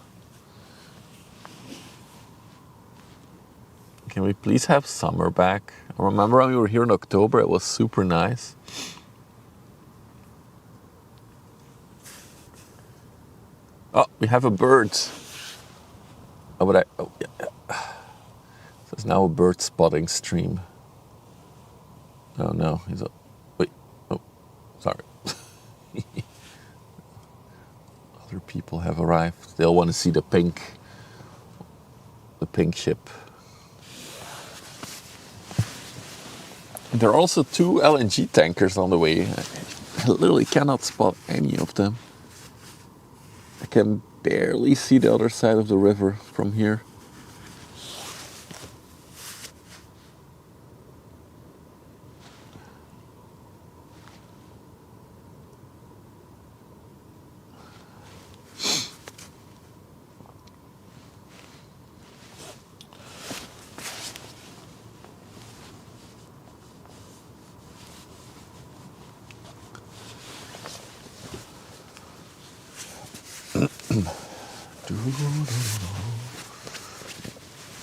A: Can we please have summer back? I remember when we were here in October, it was super nice. Oh, we have a bird. Oh, but yeah. So it's now a bird spotting stream. Oh no, wait, oh, sorry. Other people have arrived. They'll want to see the pink ship. There are also 2 LNG tankers on the way. I literally cannot spot any of them. I can barely see the other side of the river from here.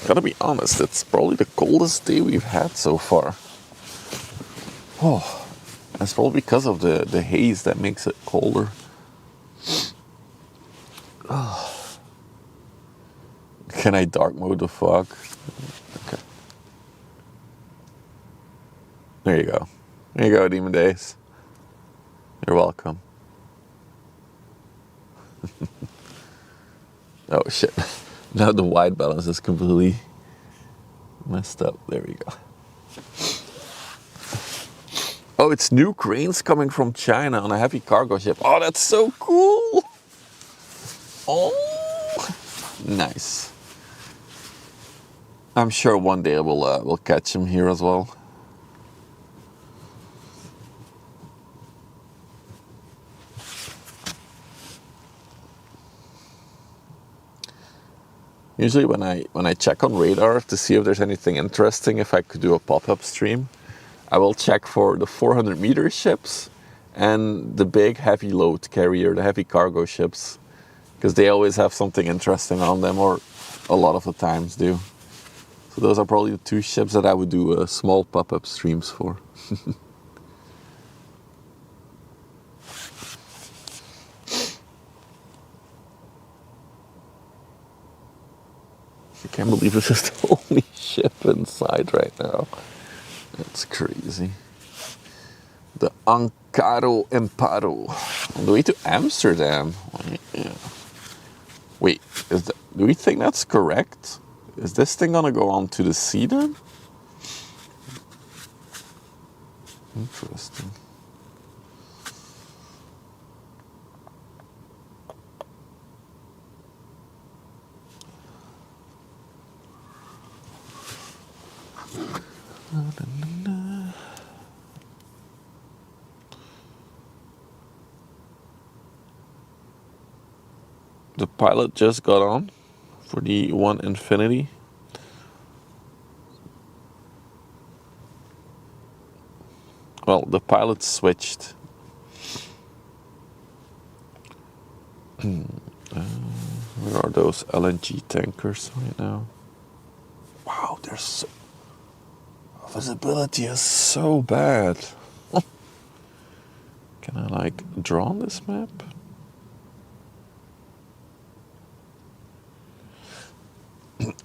A: Gotta be honest, it's probably the coldest day we've had so far. Oh, that's probably because of the haze that makes it colder. Oh. Can I dark mode the fog? Okay. There you go. There you go, Demon Days. You're welcome. Oh shit. Now the white balance is completely messed up. There we go. Oh, it's new cranes coming from China on a heavy cargo ship. Oh, that's so cool. Oh, nice. I'm sure one day we'll catch him here as well. Usually when I check on radar to see if there's anything interesting, if I could do a pop-up stream, I will check for the 400-meter ships and the big heavy load carrier, the heavy cargo ships, because they always have something interesting on them, or a lot of the times do. So those are probably the 2 ships that I would do small pop-up streams for. I can't believe this is the only ship inside right now. That's crazy. The Ankaro Emparo. On the way to Amsterdam. Yeah. Wait, do we think that's correct? Is this thing gonna go on to the sea then? Interesting. The pilot just got on for the One Infinity. Well, the pilot switched Where are those LNG tankers right now? Wow, visibility is so bad. Can I like draw on this map?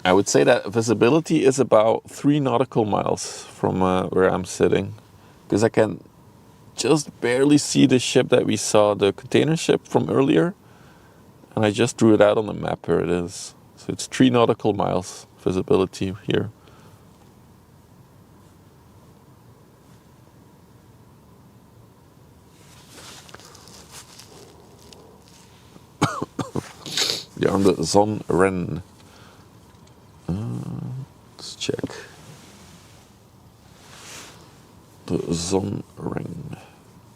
A: I would say that visibility is about 3 nautical miles from where I'm sitting, because I can just barely see the ship that we saw, the container ship from earlier, and I just drew it out on the map where it is. So it's 3 nautical miles visibility here. You're on the Zonren. Let's check. The Zonren.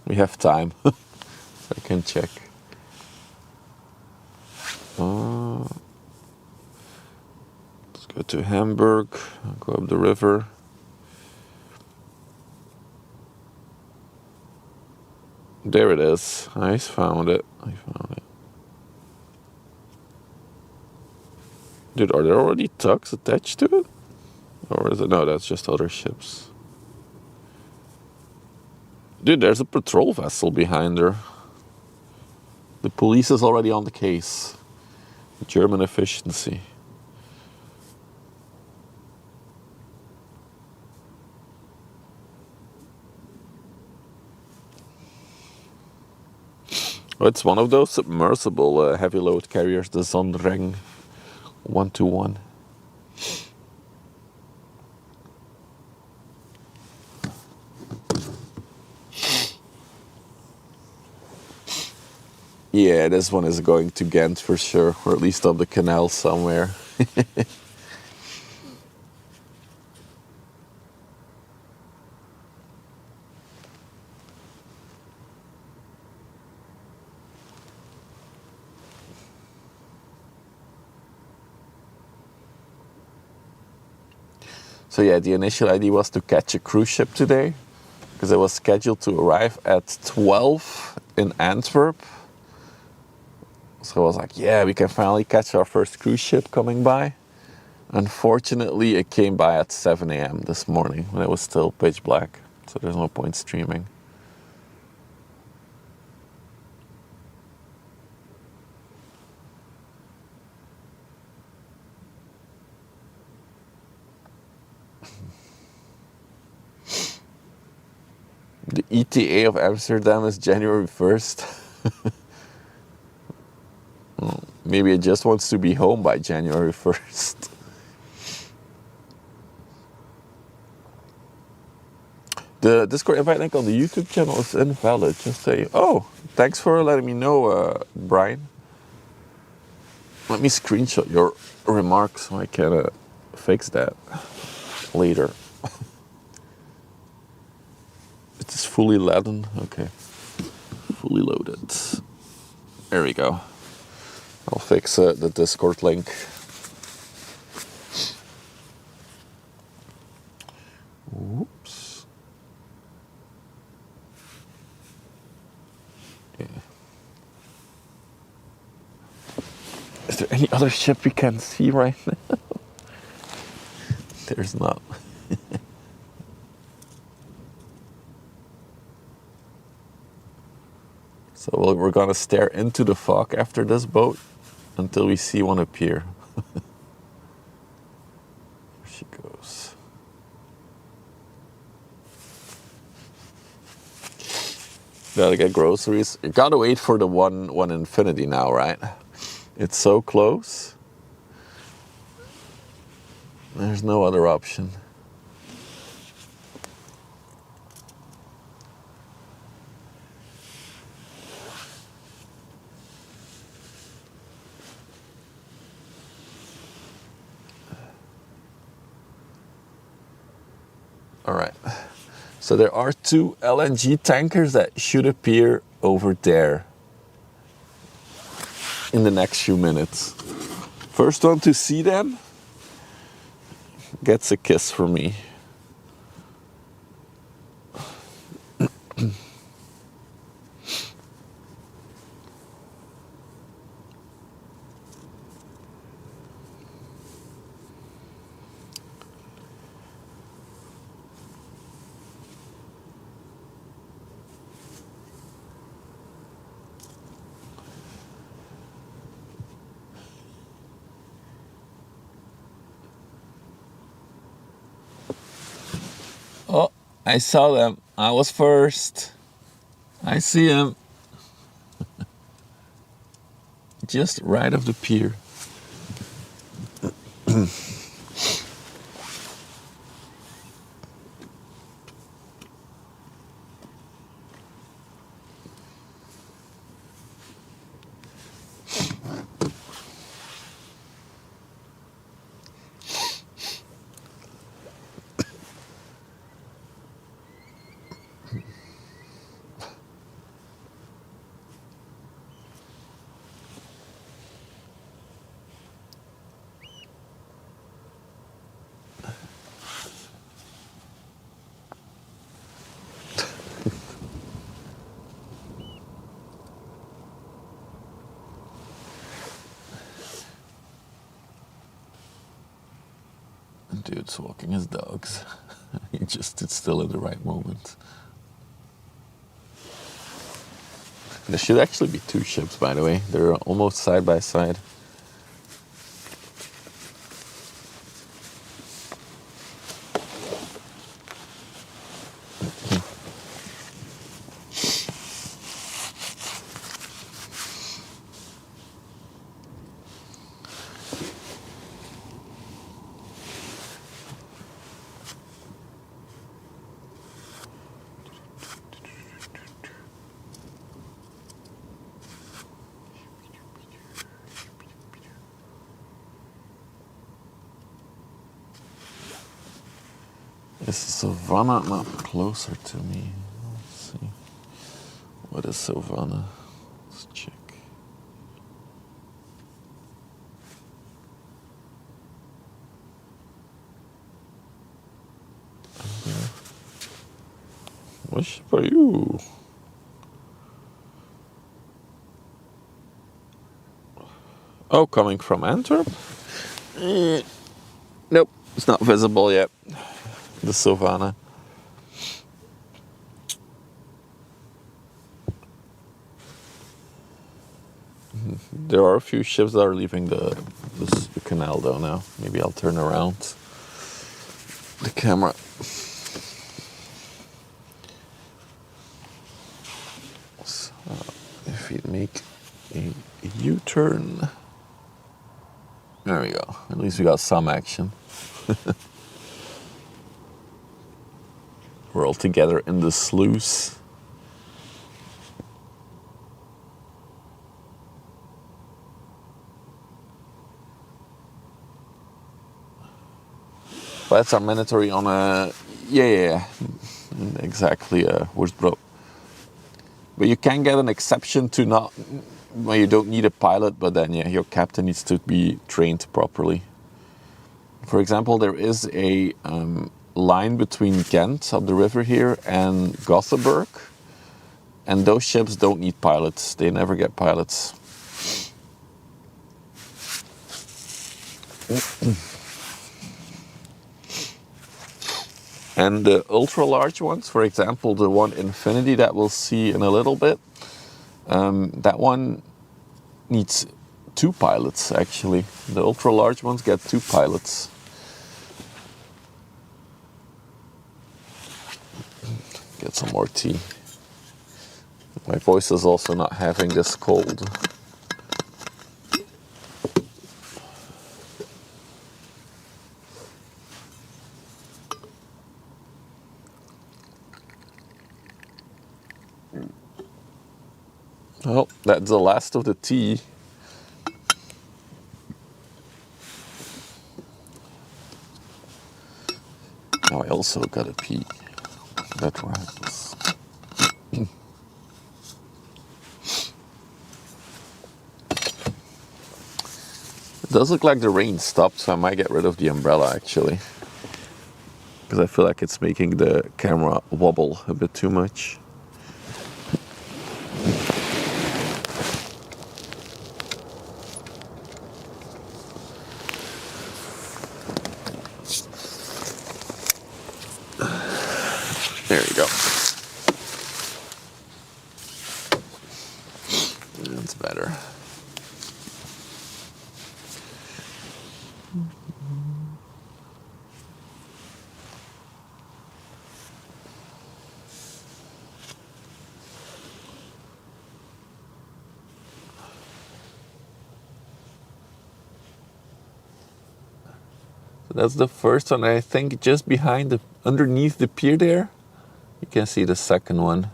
A: We have time. I can check. Let's go to Hamburg, go up the river. There it is. I found it. Dude, are there already tugs attached to it? Or is it? No, that's just other ships. Dude, there's a patrol vessel behind her. The police is already on the case. German efficiency. Oh, it's one of those submersible heavy load carriers, the Zonreng 121. Yeah, this one is going to Ghent for sure, or at least up the canal somewhere. So yeah, the initial idea was to catch a cruise ship today, because it was scheduled to arrive at 12 in Antwerp. So I was like, yeah, we can finally catch our first cruise ship coming by. Unfortunately, it came by at 7 a.m. this morning when it was still pitch black. So there's no point streaming. The ETA of Amsterdam is January 1st. Well, maybe it just wants to be home by January 1st. The Discord invite link on the YouTube channel is invalid. Just say, oh, thanks for letting me know, Brian. Let me screenshot your remarks so I can fix that later. It is fully laden. Okay. Fully loaded. There we go. I'll fix the Discord link. Whoops. Yeah. Is there any other ship we can see right now? There's not. So we're gonna stare into the fog after this boat until we see one appear. There she goes. Gotta get groceries. You gotta wait for the one infinity now, right? It's so close. There's no other option. All right. So there are 2 LNG tankers that should appear over there in the next few minutes. First one to see them gets a kiss from me. I saw them. I was first. I see him. Just right off the pier. Dude's walking his dogs. He just stood still at the right moment. There should actually be two ships, by the way. They're almost side by side. Is Savannah not closer to me? Let's see. What is Savannah? Let's check. What ship are you? Oh, coming from Antwerp? Nope, it's not visible yet. The Savannah. There are a few ships that are leaving the canal though now. Maybe I'll turn around the camera. So if we make a U-turn. There we go. At least we got some action. We're all together in the sluice. But that's our mandatory on a... Yeah. Exactly, Worsbro. But you can get an exception to not... Well, you don't need a pilot, but then, yeah, your captain needs to be trained properly. For example, there is a line between Ghent, up the river here, and Gothenburg. And those ships don't need pilots. They never get pilots. And the ultra-large ones, for example, the one Infinity that we'll see in a little bit, that one needs 2 pilots, actually. The ultra-large ones get 2 pilots. Get some more tea. My voice is also not having this cold. Well, that's the last of the tea. Now I also gotta pee. That rhymes. It does look like the rain stopped, so I might get rid of the umbrella actually. Because I feel like it's making the camera wobble a bit too much. There you go. That's better. that's the first one. I think just underneath the pier there, you can see the second one.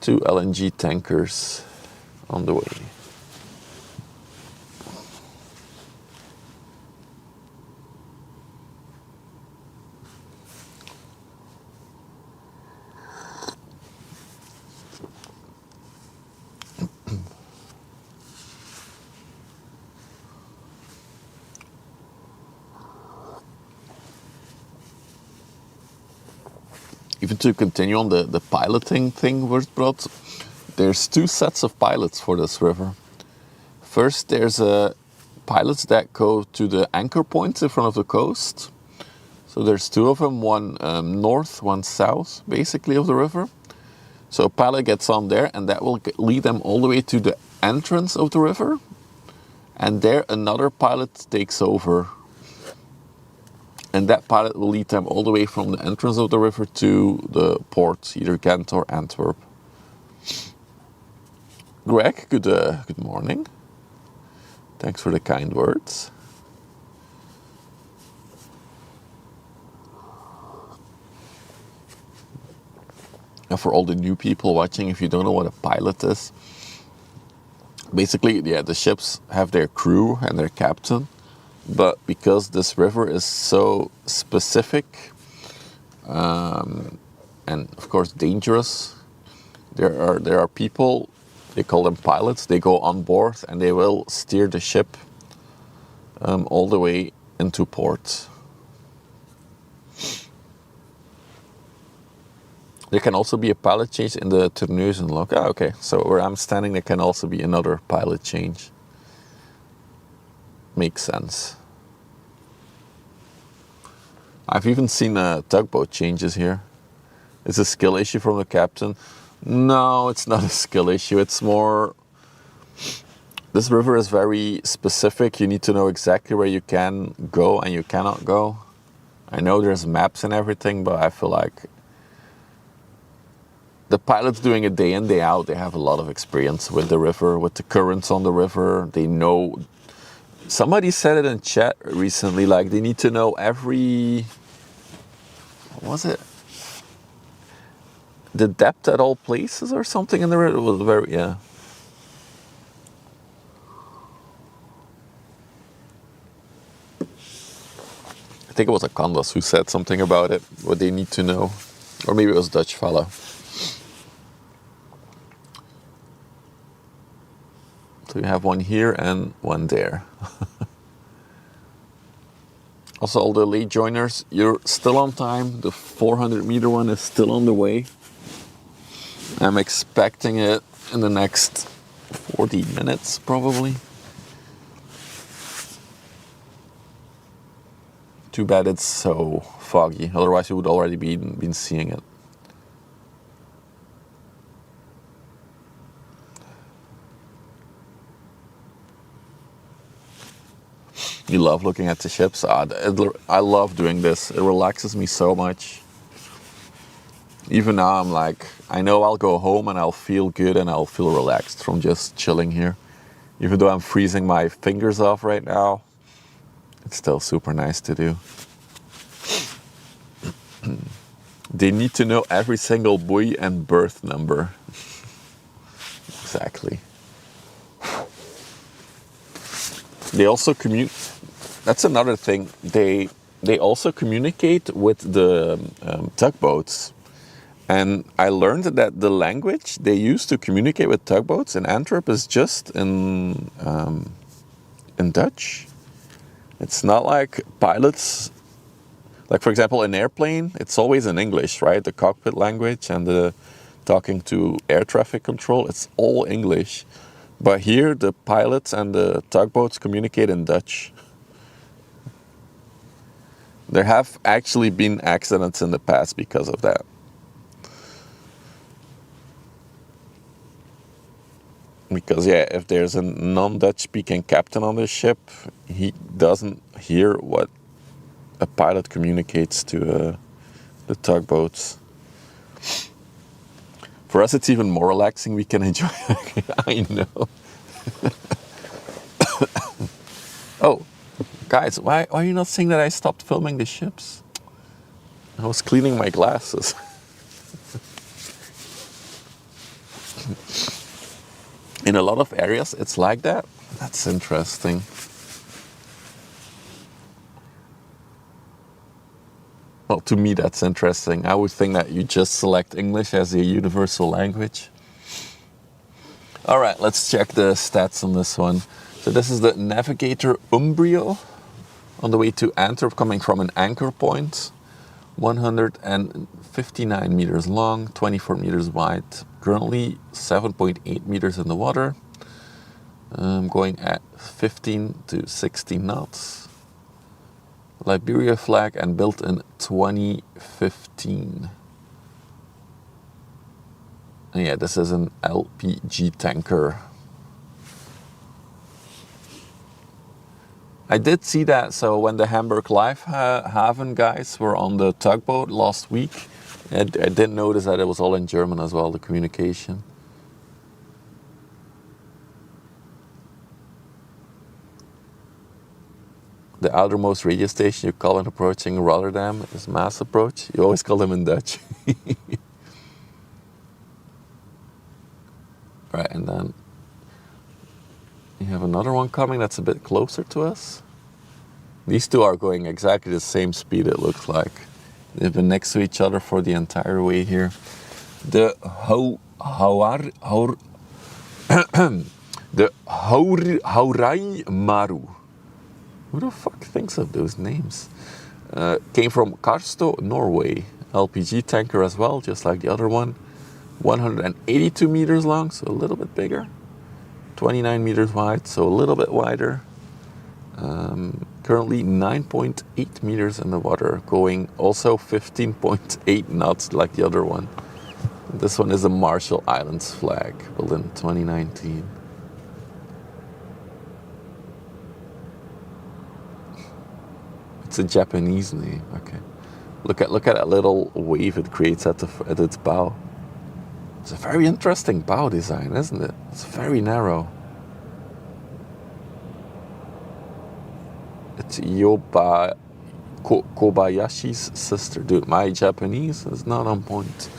A: 2 LNG tankers on the way. Even to continue on the piloting thing was brought, there's 2 sets of pilots for this river. First, there's pilots that go to the anchor points in front of the coast. So there's 2 of them, one north, one south, basically, of the river. So a pilot gets on there, and that will lead them all the way to the entrance of the river. And there, another pilot takes over. And that pilot will lead them all the way from the entrance of the river to the port, either Ghent or Antwerp. Greg, good morning. Thanks for the kind words. And for all the new people watching, if you don't know what a pilot is, basically, yeah, the ships have their crew and their captain. But because this river is so specific and of course dangerous, there are people, they call them pilots, they go on board and they will steer the ship all the way into port. There can also be a pilot change in the Terneuzenlok. Ah, okay, so where I'm standing there can also be another pilot change. Makes sense. I've even seen tugboat changes here. It's a skill issue from the captain. No, it's not a skill issue. It's more... This river is very specific. You need to know exactly where you can go and you cannot go. I know there's maps and everything, but I feel like the pilots doing it day in, day out, they have a lot of experience with the river, with the currents on the river. They know... Somebody said it in chat recently, like they need to know every... What was it? The depth at all places or something in the river. It was very... Yeah. I think it was a Condas who said something about it, what they need to know. Or maybe it was a Dutch fellow. So you have one here and one there. Also, all the late joiners, you're still on time. The 400 meter one is still on the way. I'm expecting it in the next 40 minutes, probably. Too bad it's so foggy. Otherwise, you would already been seeing it. You love looking at the ships. I love doing this. It relaxes me so much. Even now, I'm like, I know I'll go home and I'll feel good and I'll feel relaxed from just chilling here. Even though I'm freezing my fingers off right now, it's still super nice to do. They need to know every single buoy and berth number. Exactly. They also that's another thing. They also communicate with the tugboats. And I learned that the language they use to communicate with tugboats in Antwerp is just in Dutch. It's not like pilots, like for example, an airplane, it's always in English, right? The cockpit language and the talking to air traffic control, it's all English. But here, the pilots and the tugboats communicate in Dutch. There have actually been accidents in the past because of that. Because, yeah, if there's a non-Dutch speaking captain on the ship, he doesn't hear what a pilot communicates to the tugboats. For us, it's even more relaxing. We can enjoy it. I know. Oh, Guys, why are you not saying that I stopped filming the ships? I was cleaning my glasses. In a lot of areas, it's like that. That's interesting. Well, to me, that's interesting. I would think that you just select English as a universal language. All right, let's check the stats on this one. So this is the Navigator Umbrio on the way to Antwerp, coming from an anchor point. 159 meters long, 24 meters wide. Currently 7.8 meters in the water. Going at 15 to 16 knots. Liberia flag and built in 2015. And yeah, this is an LPG tanker. I did see that, so when the Hamburg Life Haven guys were on the tugboat last week, I did notice that it was all in German as well, the communication. The outermost radio station you call when approaching Rotterdam is Maas Approach. You always call them in Dutch. Right, and then you have another one coming that's a bit closer to us. These two are going exactly the same speed, it looks like. They've been next to each other for the entire way here. The Haurai Maru. Who the fuck thinks of those names? Came from Karsto, Norway. LPG tanker as well, just like the other one. 182 meters long, so a little bit bigger. 29 meters wide, so a little bit wider. Currently 9.8 meters in the water, going also 15.8 knots like the other one. This one is a Marshall Islands flag, built in 2019. It's a Japanese name. Okay, look at that little wave it creates at its bow. It's a very interesting bow design, isn't it? It's very narrow. It's Kobayashi's sister. Dude, my Japanese is not on point.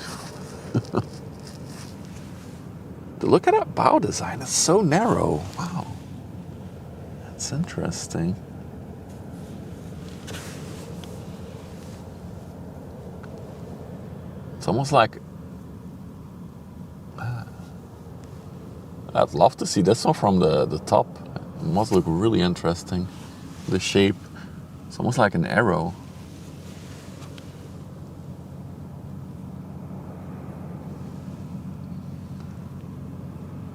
A: Dude, look at that bow design. It's so narrow. Wow. That's interesting. It's almost like... I'd love to see this one from the top. It must look really interesting. The shape. It's almost like an arrow.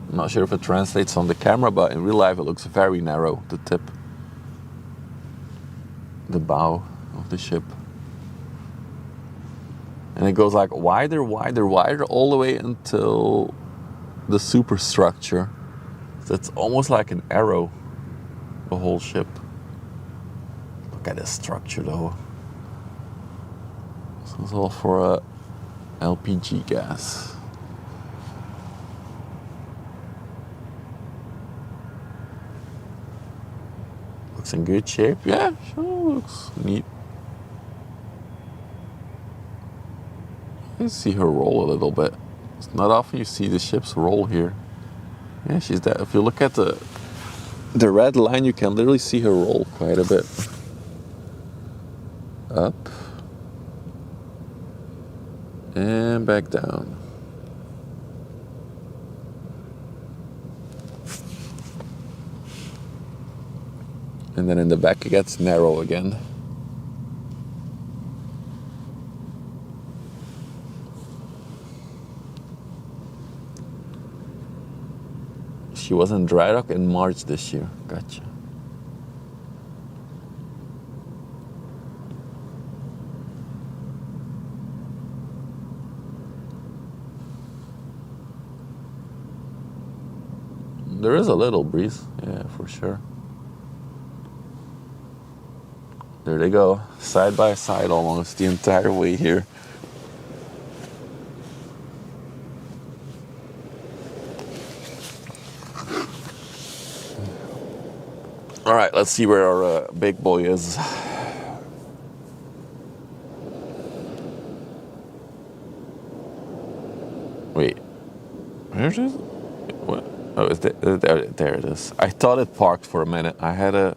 A: I'm not sure if it translates on the camera, but in real life it looks very narrow, the tip. The bow of the ship. And it goes like wider, wider, wider, all the way until the superstructure. So it's almost like an arrow, the whole ship. Look at this structure though. This is all for LPG gas. Looks in good shape. Yeah, sure, looks neat. You see her roll a little bit. It's not often you see the ships roll here. Yeah, she's that. If you look at the red line, you can literally see her roll quite a bit. Up. And back down. And then in the back it gets narrow again. She was in dry dock in March this year. Gotcha. There is a little breeze, yeah, for sure. There they go, side by side almost the entire way here. All right, let's see where our big boy is. Wait, where is it? What? Oh, there it is. I thought it parked for a minute. I had a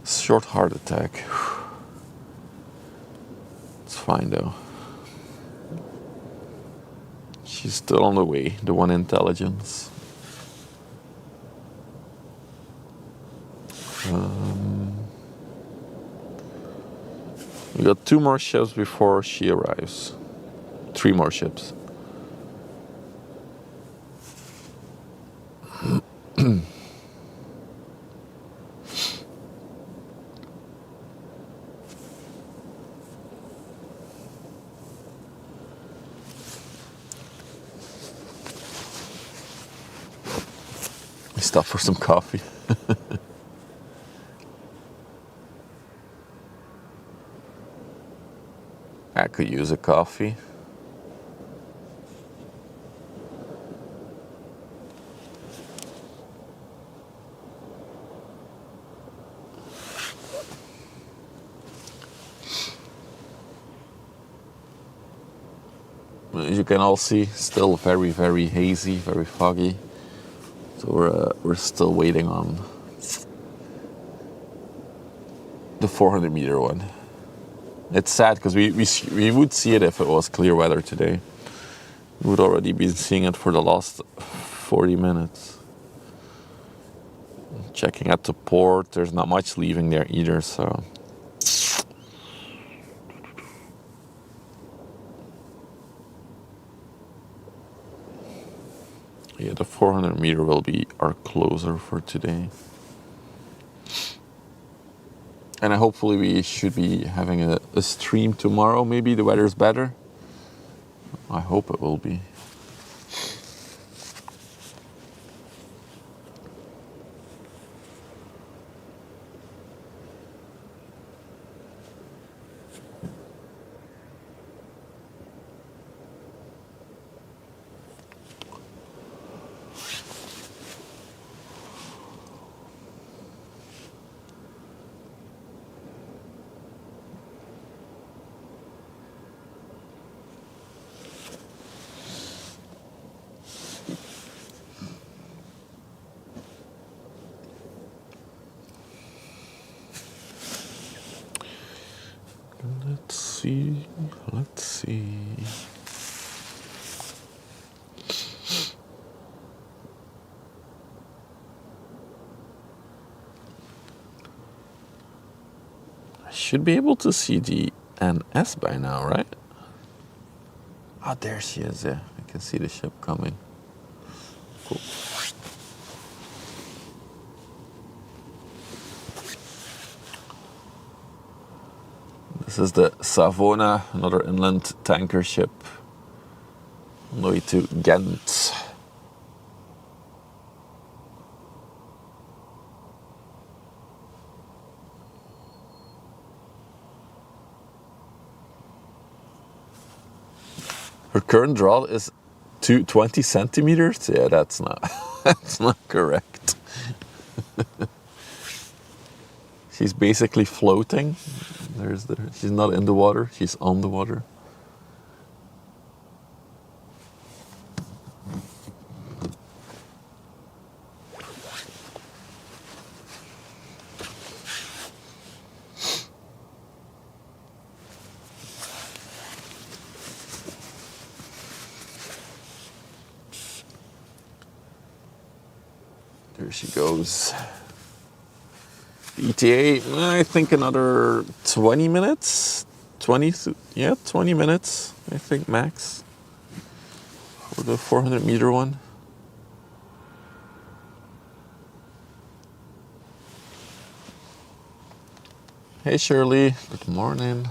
A: short heart attack. It's fine though. She's still on the way, the one intelligence. We got 2 more ships before she arrives. 3 more ships. We stop for some coffee. I could use a coffee. As you can all see, still very, very hazy, very foggy. So we're still waiting on the 400 meter one. It's sad because we would see it if it was clear weather today. We would already be seeing it for the last 40 minutes. Checking at the port, there's not much leaving there either, so. Yeah, the 400 meter will be our closer for today. And hopefully we should be having a stream tomorrow. Maybe the weather's better. I hope it will be. Let's see. I should be able to see the NS by now, right? Oh, there she is, yeah. I can see the ship coming. Cool. This is the Savona, another inland tanker ship on the way to Ghent. Her current draw is 20 centimeters. Yeah, that's not that's not correct. She's basically floating. She's not in the water. She's on the water. There she goes. ETA, I think another 20 minutes. 20 minutes, I think, max. For the 400 meter one. Hey Shirley, good morning.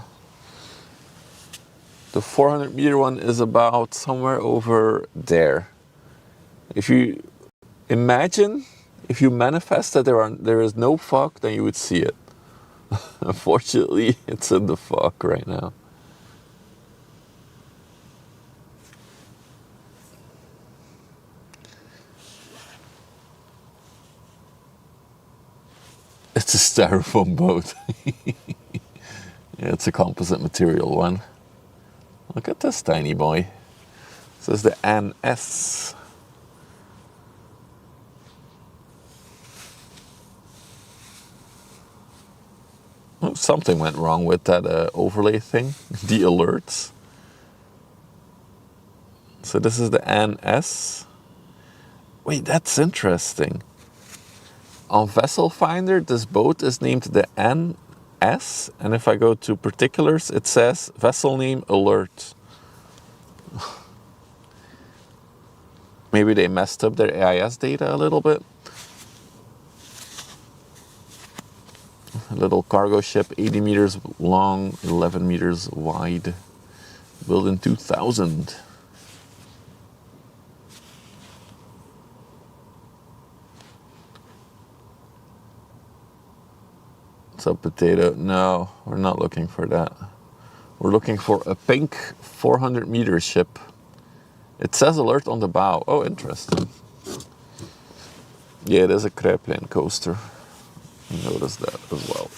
A: The 400 meter one is about somewhere over there. If you imagine, if you manifest that there is no fog, then you would see it. Unfortunately, it's in the fog right now. It's a styrofoam boat. Yeah, it's a composite material one. Look at this tiny boy. This is the NS. Oh, something went wrong with that overlay thing. The alerts. So this is the NS. Wait, that's interesting. On Vessel Finder, this boat is named the NS, and if I go to particulars, it says vessel name alert. Maybe they messed up their AIS data a little bit. A little cargo ship, 80 meters long, 11 meters wide, built in 2000. So potato, no, we're not looking for that. We're looking for a pink 400 meter ship. It says alert on the bow. Oh, interesting. Yeah, it is a crab plane coaster. You noticed that as well.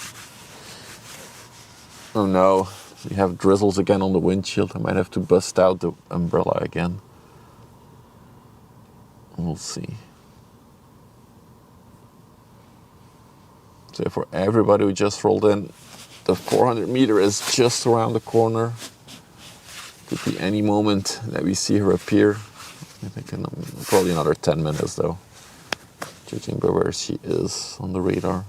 A: Oh no, we have drizzles again on the windshield. I might have to bust out the umbrella again. We'll see. So for everybody who just rolled in, the 400 meter is just around the corner. Could be any moment that we see her appear. I think in probably another 10 minutes though, judging by where she is on the radar.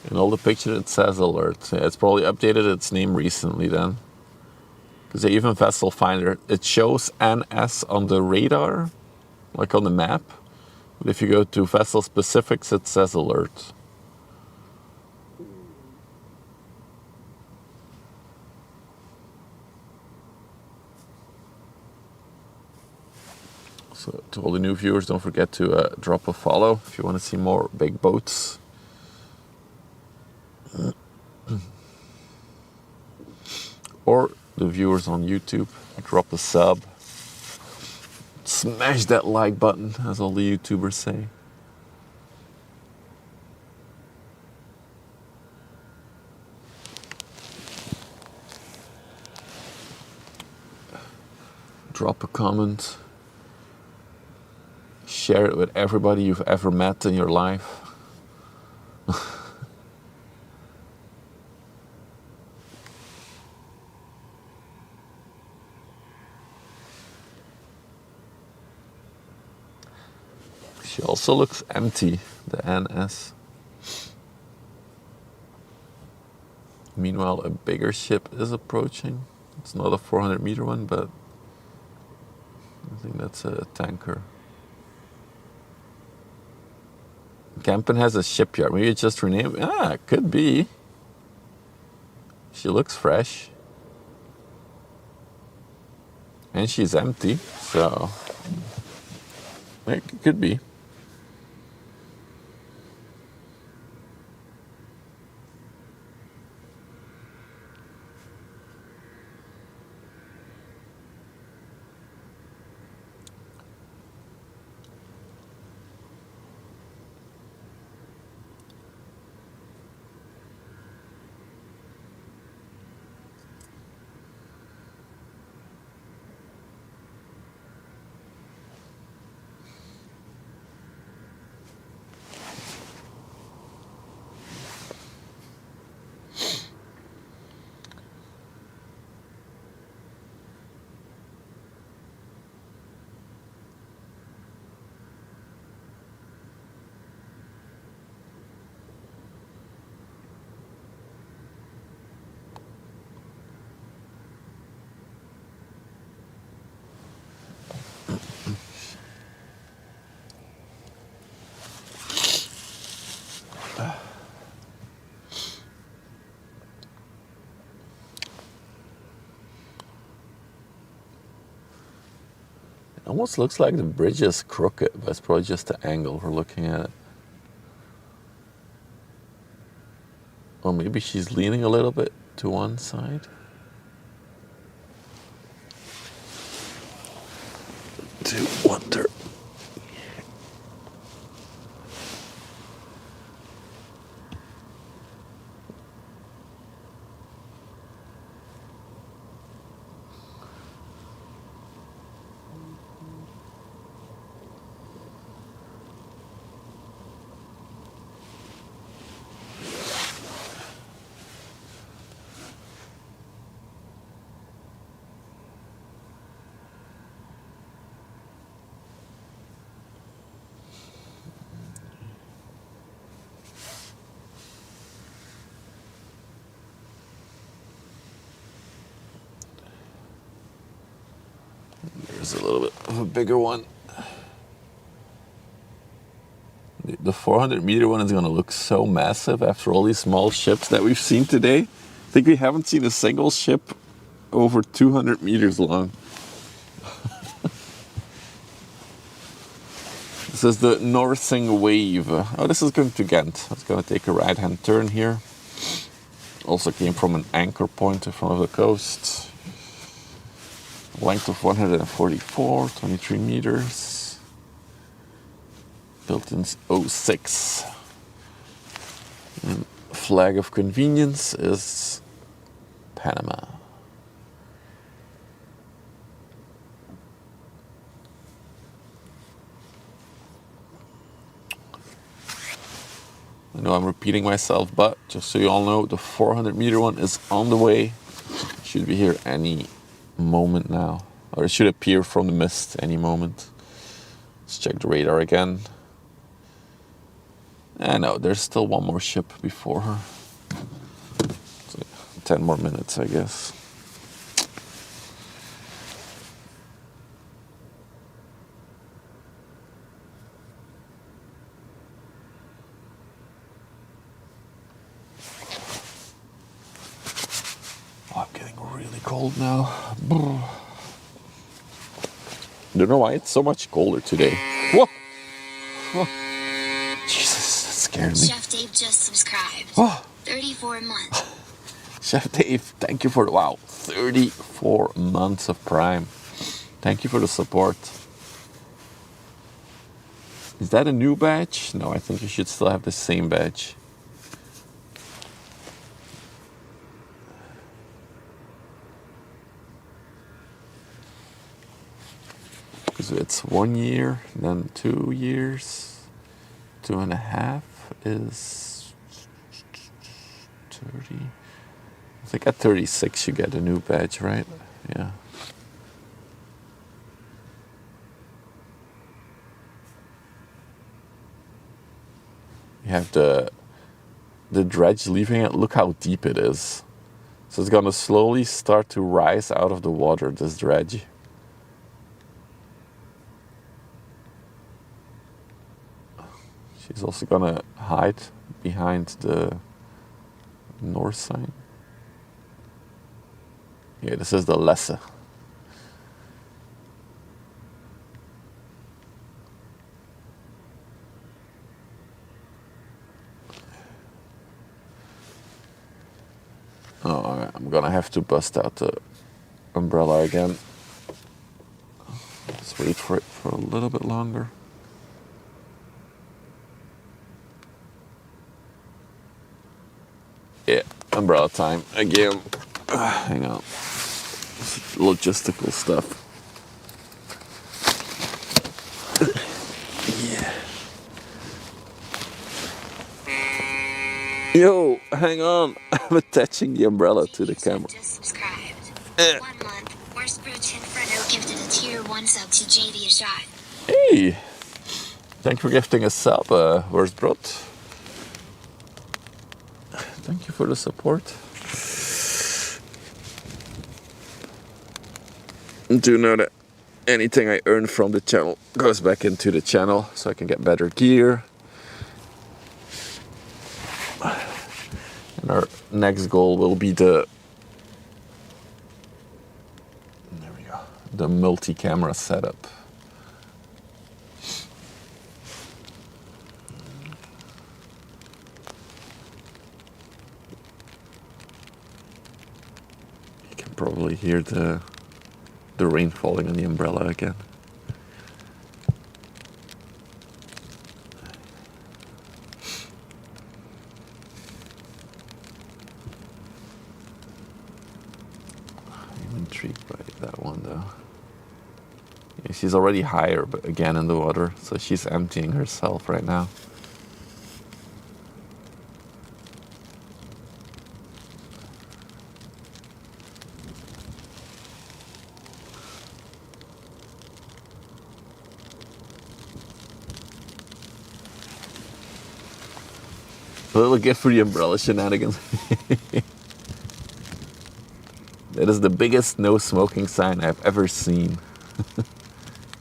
A: In all the pictures it says alert. Yeah, it's probably updated its name recently then. Because even Vessel Finder, it shows NS on the radar, like on the map. But if you go to vessel specifics, it says alert. So to all the new viewers, don't forget to drop a follow if you want to see more big boats. Or the viewers on YouTube, drop a sub. Smash that like button, as all the YouTubers say. Drop a comment. Share it with everybody you've ever met in your life. She also looks empty, the NS. Meanwhile, a bigger ship is approaching. It's not a 400 meter one, but I think that's a tanker. Kampen has a shipyard. Maybe it's just renamed. Ah, it could be. She looks fresh. And she's empty, so it could be. Almost looks like the bridge is crooked, but it's probably just the angle we're looking at it. Or maybe she's leaning a little bit to one side. To wonder. There's a little bit of a bigger one. The 400-meter one is going to look so massive after all these small ships that we've seen today. I think we haven't seen a single ship over 200 meters long. This is the Northing Wave. Oh, this is going to Ghent. It's going to take a right-hand turn here. Also came from an anchor point in front of the coast. Length of 144, 23 meters. Built in '06. And flag of convenience is Panama. I know I'm repeating myself, but just so you all know, the 400-meter one is on the way. Should be here any moment now. Or it should appear from the mist any moment. Let's check the radar again. No, there's still one more ship before her. So 10 more minutes, I guess. Oh, I'm getting really cold now. Don't know why it's so much colder today. Whoa! Whoa. Jesus, that scared me.
B: Chef Dave just subscribed.
A: Oh.
B: 34 months.
A: Chef Dave, thank you for the, wow, 34 months of Prime. Thank you for the support. Is that a new badge? No, I think you should still have the same badge. Because it's 1 year, then 2 years, 2.5 is 30. I think at 36 you get a new badge, right? Yeah. You have the dredge leaving it. Look how deep it is. So it's gonna slowly start to rise out of the water, this dredge. She's also gonna hide behind the north sign. Yeah, this is the Lesse. Oh, I'm gonna have to bust out the umbrella again. Let's wait for it for a little bit longer. Yeah, umbrella time again. Hang on. Logistical stuff. Yeah. Yo, hang on. I'm attaching the umbrella to the camera.
B: Just subscribed. 1 month. Worst Brooch Inferno gifted a tier 1 sub to JD a shot.
A: Hey! Thank you for gifting a sub, Worst Brot. Thank you for the support. Do know that anything I earn from the channel goes back into the channel so I can get better gear. And our next goal will be the multi-camera setup. probably hear the rain falling on the umbrella again. I'm intrigued by that one though. Yeah, she's already higher, but again in the water, so she's emptying herself right now. A little gift for the umbrella shenanigans. That is the biggest no smoking sign I've ever seen.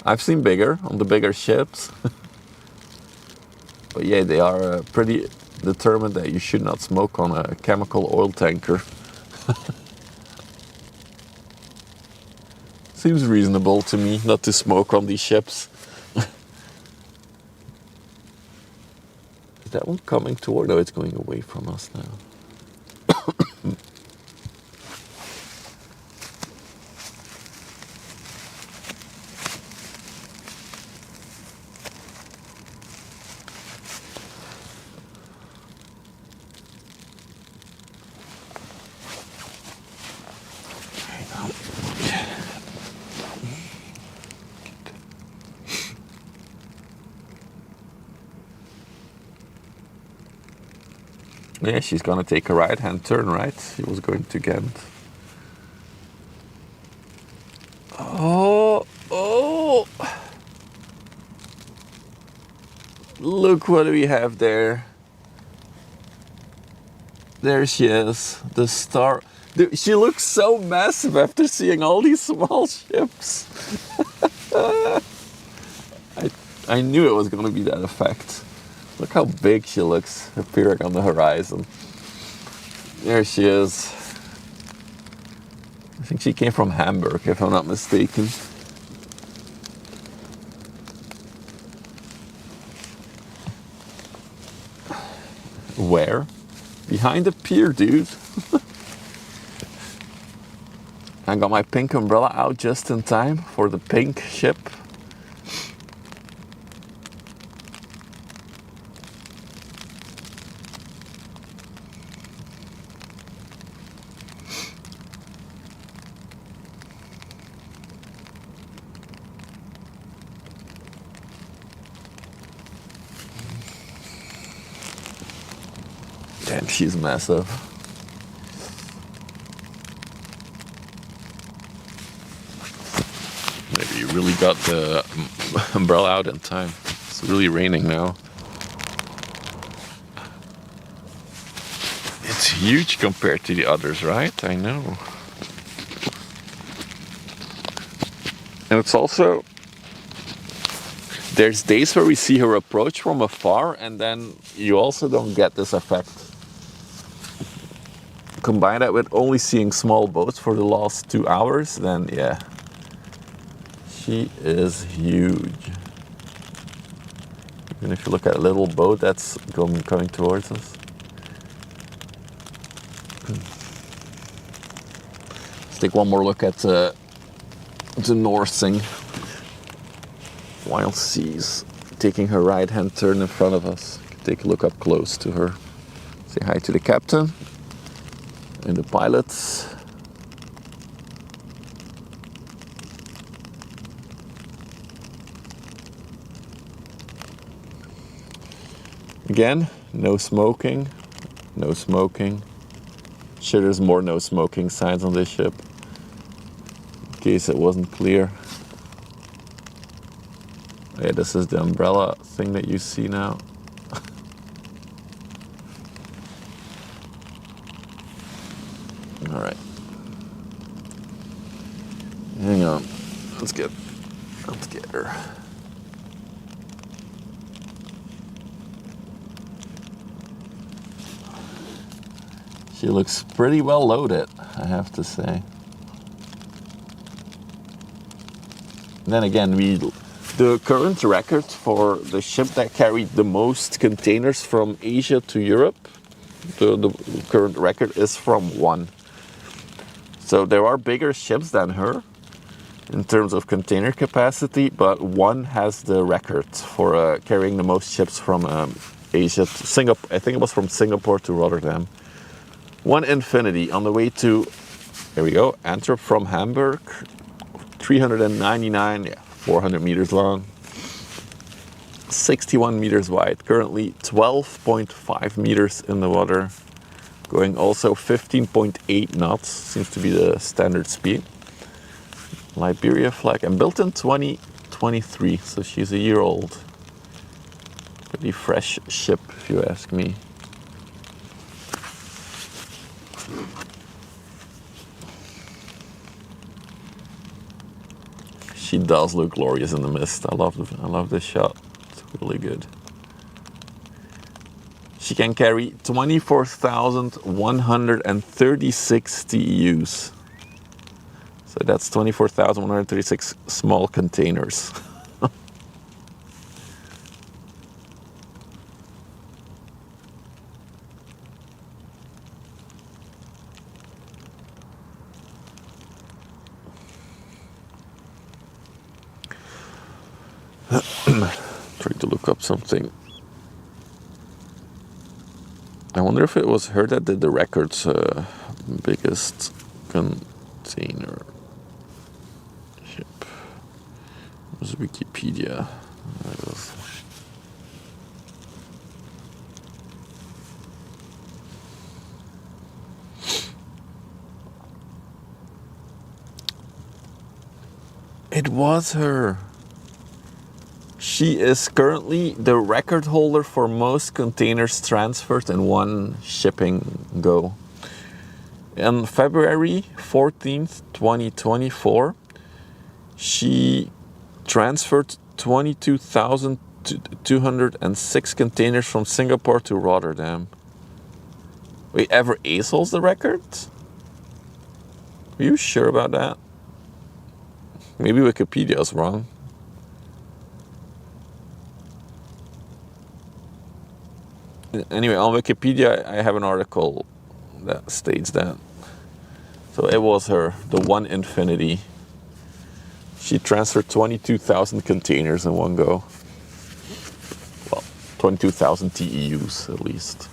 A: I've seen bigger, on the bigger ships. But yeah, they are pretty determined that you should not smoke on a chemical oil tanker. Seems reasonable to me not to smoke on these ships. Is that one coming toward? No, it's going away from us now. Yeah, she's gonna take a right-hand turn, right? She was going to Ghent. Oh, oh! Look what we have there. There she is, the star. Dude, she looks so massive after seeing all these small ships. I knew it was gonna be that effect. Look how big she looks appearing on the horizon. There she is. I think she came from Hamburg, if I'm not mistaken. Where? Behind the pier, dude. I got my pink umbrella out just in time for the pink ship. Damn, she's massive. Maybe you really got the umbrella out in time. It's really raining now. It's huge compared to the others, right? I know. And it's also... There's days where we see her approach from afar, and then you also don't get this effect. Combine that with only seeing small boats for the last 2 hours, then yeah, she is huge. Even if you look at a little boat that's coming towards us. Let's take one more look at the Norsing. While she's taking her right-hand turn in front of us. Take a look up close to her. Say hi to the captain. And the pilots. Again, no smoking, no smoking. Sure, there's more no smoking signs on this ship. In case it wasn't clear. Yeah, this is the umbrella thing that you see now. All right. Hang on. Let's get her. She looks pretty well loaded, I have to say. Then again, the current record for the ship that carried the most containers from Asia to Europe, the current record is from 1. So there are bigger ships than her in terms of container capacity, but one has the record for carrying the most ships from Asia to Singapore. I think it was from Singapore to Rotterdam. One Infinity on the way to, there we go, Antwerp from Hamburg. 399, yeah, 400 meters long. 61 meters wide, currently 12.5 meters in the water, going also 15.8 knots, seems to be the standard speed. Liberia flag, and built in 2023, so she's a year old. Pretty fresh ship, if you ask me. She does look glorious in the mist. I love this shot. It's really good. She can carry 24,136 TEUs. So that's 24,136 small containers. Trying to look up something. I wonder if it was her that did the records, biggest container ship. It was Wikipedia. It was her. She is currently the record holder for most containers transferred in one shipping go. On February 14th, 2024, she transferred 22,206 containers from Singapore to Rotterdam. Wait, ever Ace holds the record? Are you sure about that? Maybe Wikipedia's wrong. Anyway, on Wikipedia, I have an article that states that. So it was her, the One Infinity. She transferred 22,000 containers in one go. Well, 22,000 TEUs at least.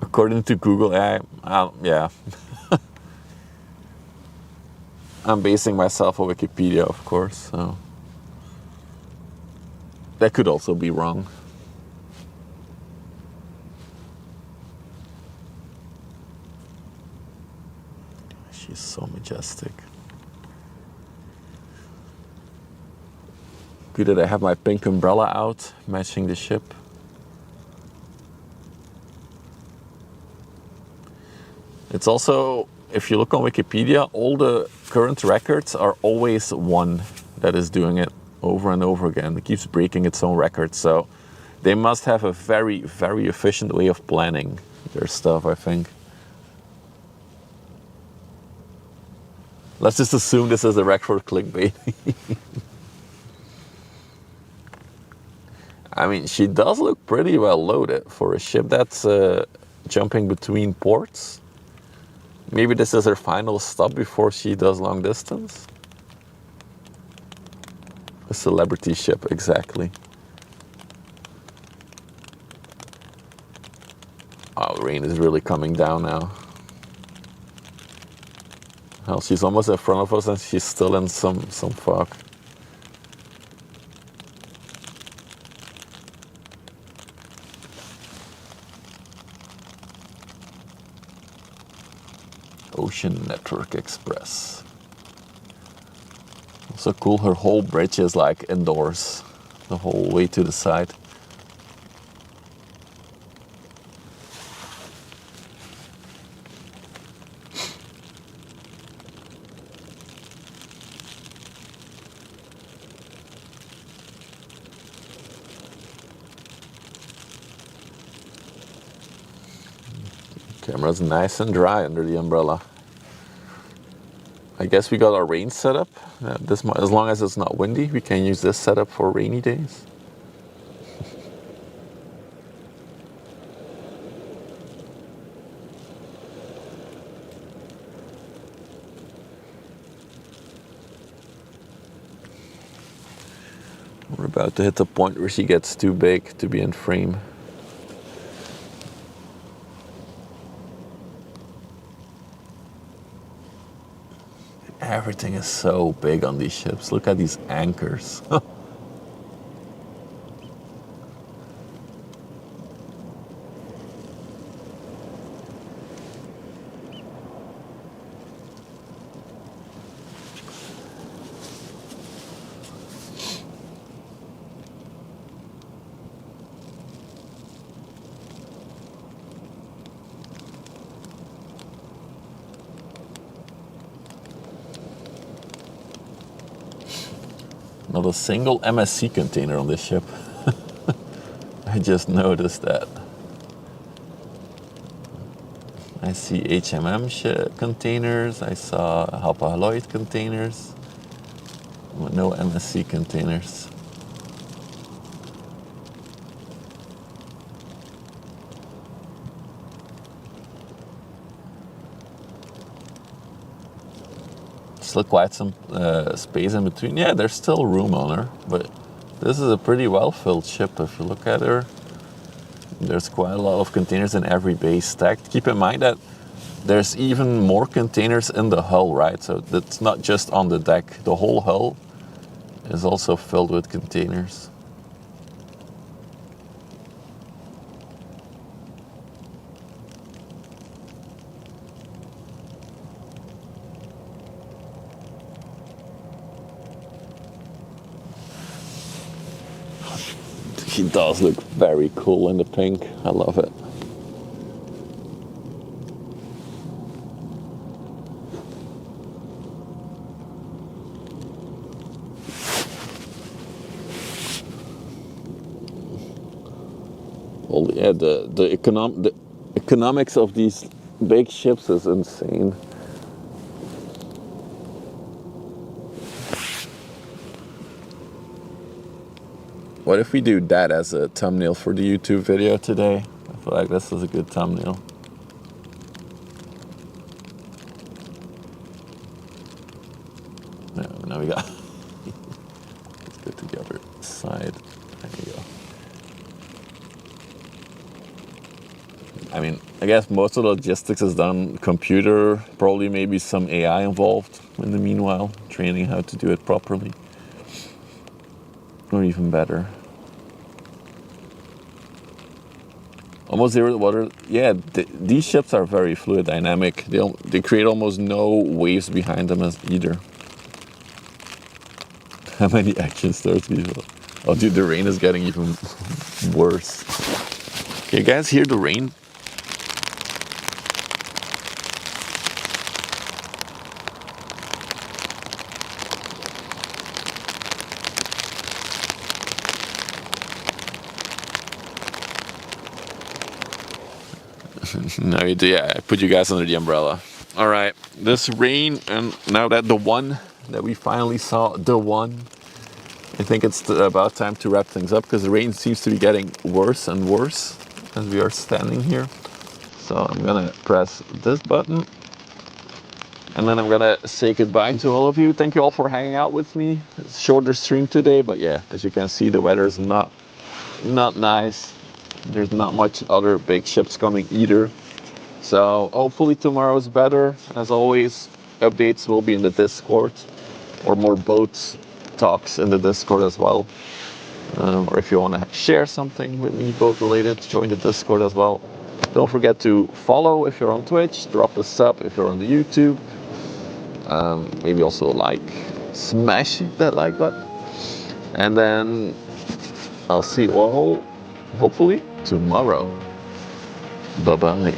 A: According to Google, yeah. I'm basing myself on Wikipedia, of course, so that could also be wrong. She's so majestic. Good that I have my pink umbrella out, matching the ship. It's also, if you look on Wikipedia, all the current records are always one that is doing it over and over again. It keeps breaking its own records, so they must have a very, very efficient way of planning their stuff, I think. Let's just assume this is a record clickbait. I mean, she does look pretty well loaded for a ship that's jumping between ports. Maybe this is her final stop before she does long distance. A celebrity ship, exactly. Oh, rain is really coming down now. Well, she's almost in front of us and she's still in some fog. Ocean Network Express. So cool, her whole bridge is like indoors, the whole way to the side. Camera's nice and dry under the umbrella. I guess we got our rain setup. As long as it's not windy, we can use this setup for rainy days. About to hit the point where she gets too big to be in frame. Everything is so big on these ships. Look at these anchors. Not a single MSC container on this ship. I just noticed that. I see HMM containers, I saw Hapag-Lloyd containers, but no MSC containers. Still quite some space in between. Yeah, there's still room on her, but this is a pretty well-filled ship if you look at her. There's quite a lot of containers in every bay stacked. Keep in mind that there's even more containers in the hull, right? So that's not just on the deck. The whole hull is also filled with containers. He does look very cool in the pink. I love it. Well, yeah, the economics of these big ships is insane. What if we do that as a thumbnail for the YouTube video today? I feel like this is a good thumbnail. No, now we got. Let's go to the other side. There you go. I mean, I guess most of the logistics is done computer. Probably maybe some AI involved in the meanwhile, training how to do it properly. Or even better. Almost zero water. Yeah, these ships are very fluid dynamic. They create almost no waves behind them as either. How many action stars do you have? Oh, dude, the rain is getting even worse. You guys hear the rain? No, you do. Yeah, I put you guys under the umbrella. All right, this rain, and now that the one that we finally saw, the one, I think it's about time to wrap things up because the rain seems to be getting worse and worse as we are standing here. So I'm gonna press this button and then I'm gonna say goodbye to all of you. Thank you all for hanging out with me. It's a shorter stream today, but yeah, as you can see, the weather is not nice. There's not much other big ships coming either. So hopefully tomorrow is better. As always, updates will be in the Discord, or more boats talks in the Discord as well. Or if you want to share something with me boat related, join the Discord as well. Don't forget to follow if you're on Twitch, drop a sub if you're on the YouTube. Maybe also like, smash that like button. And then I'll see you all hopefully tomorrow. Bye bye.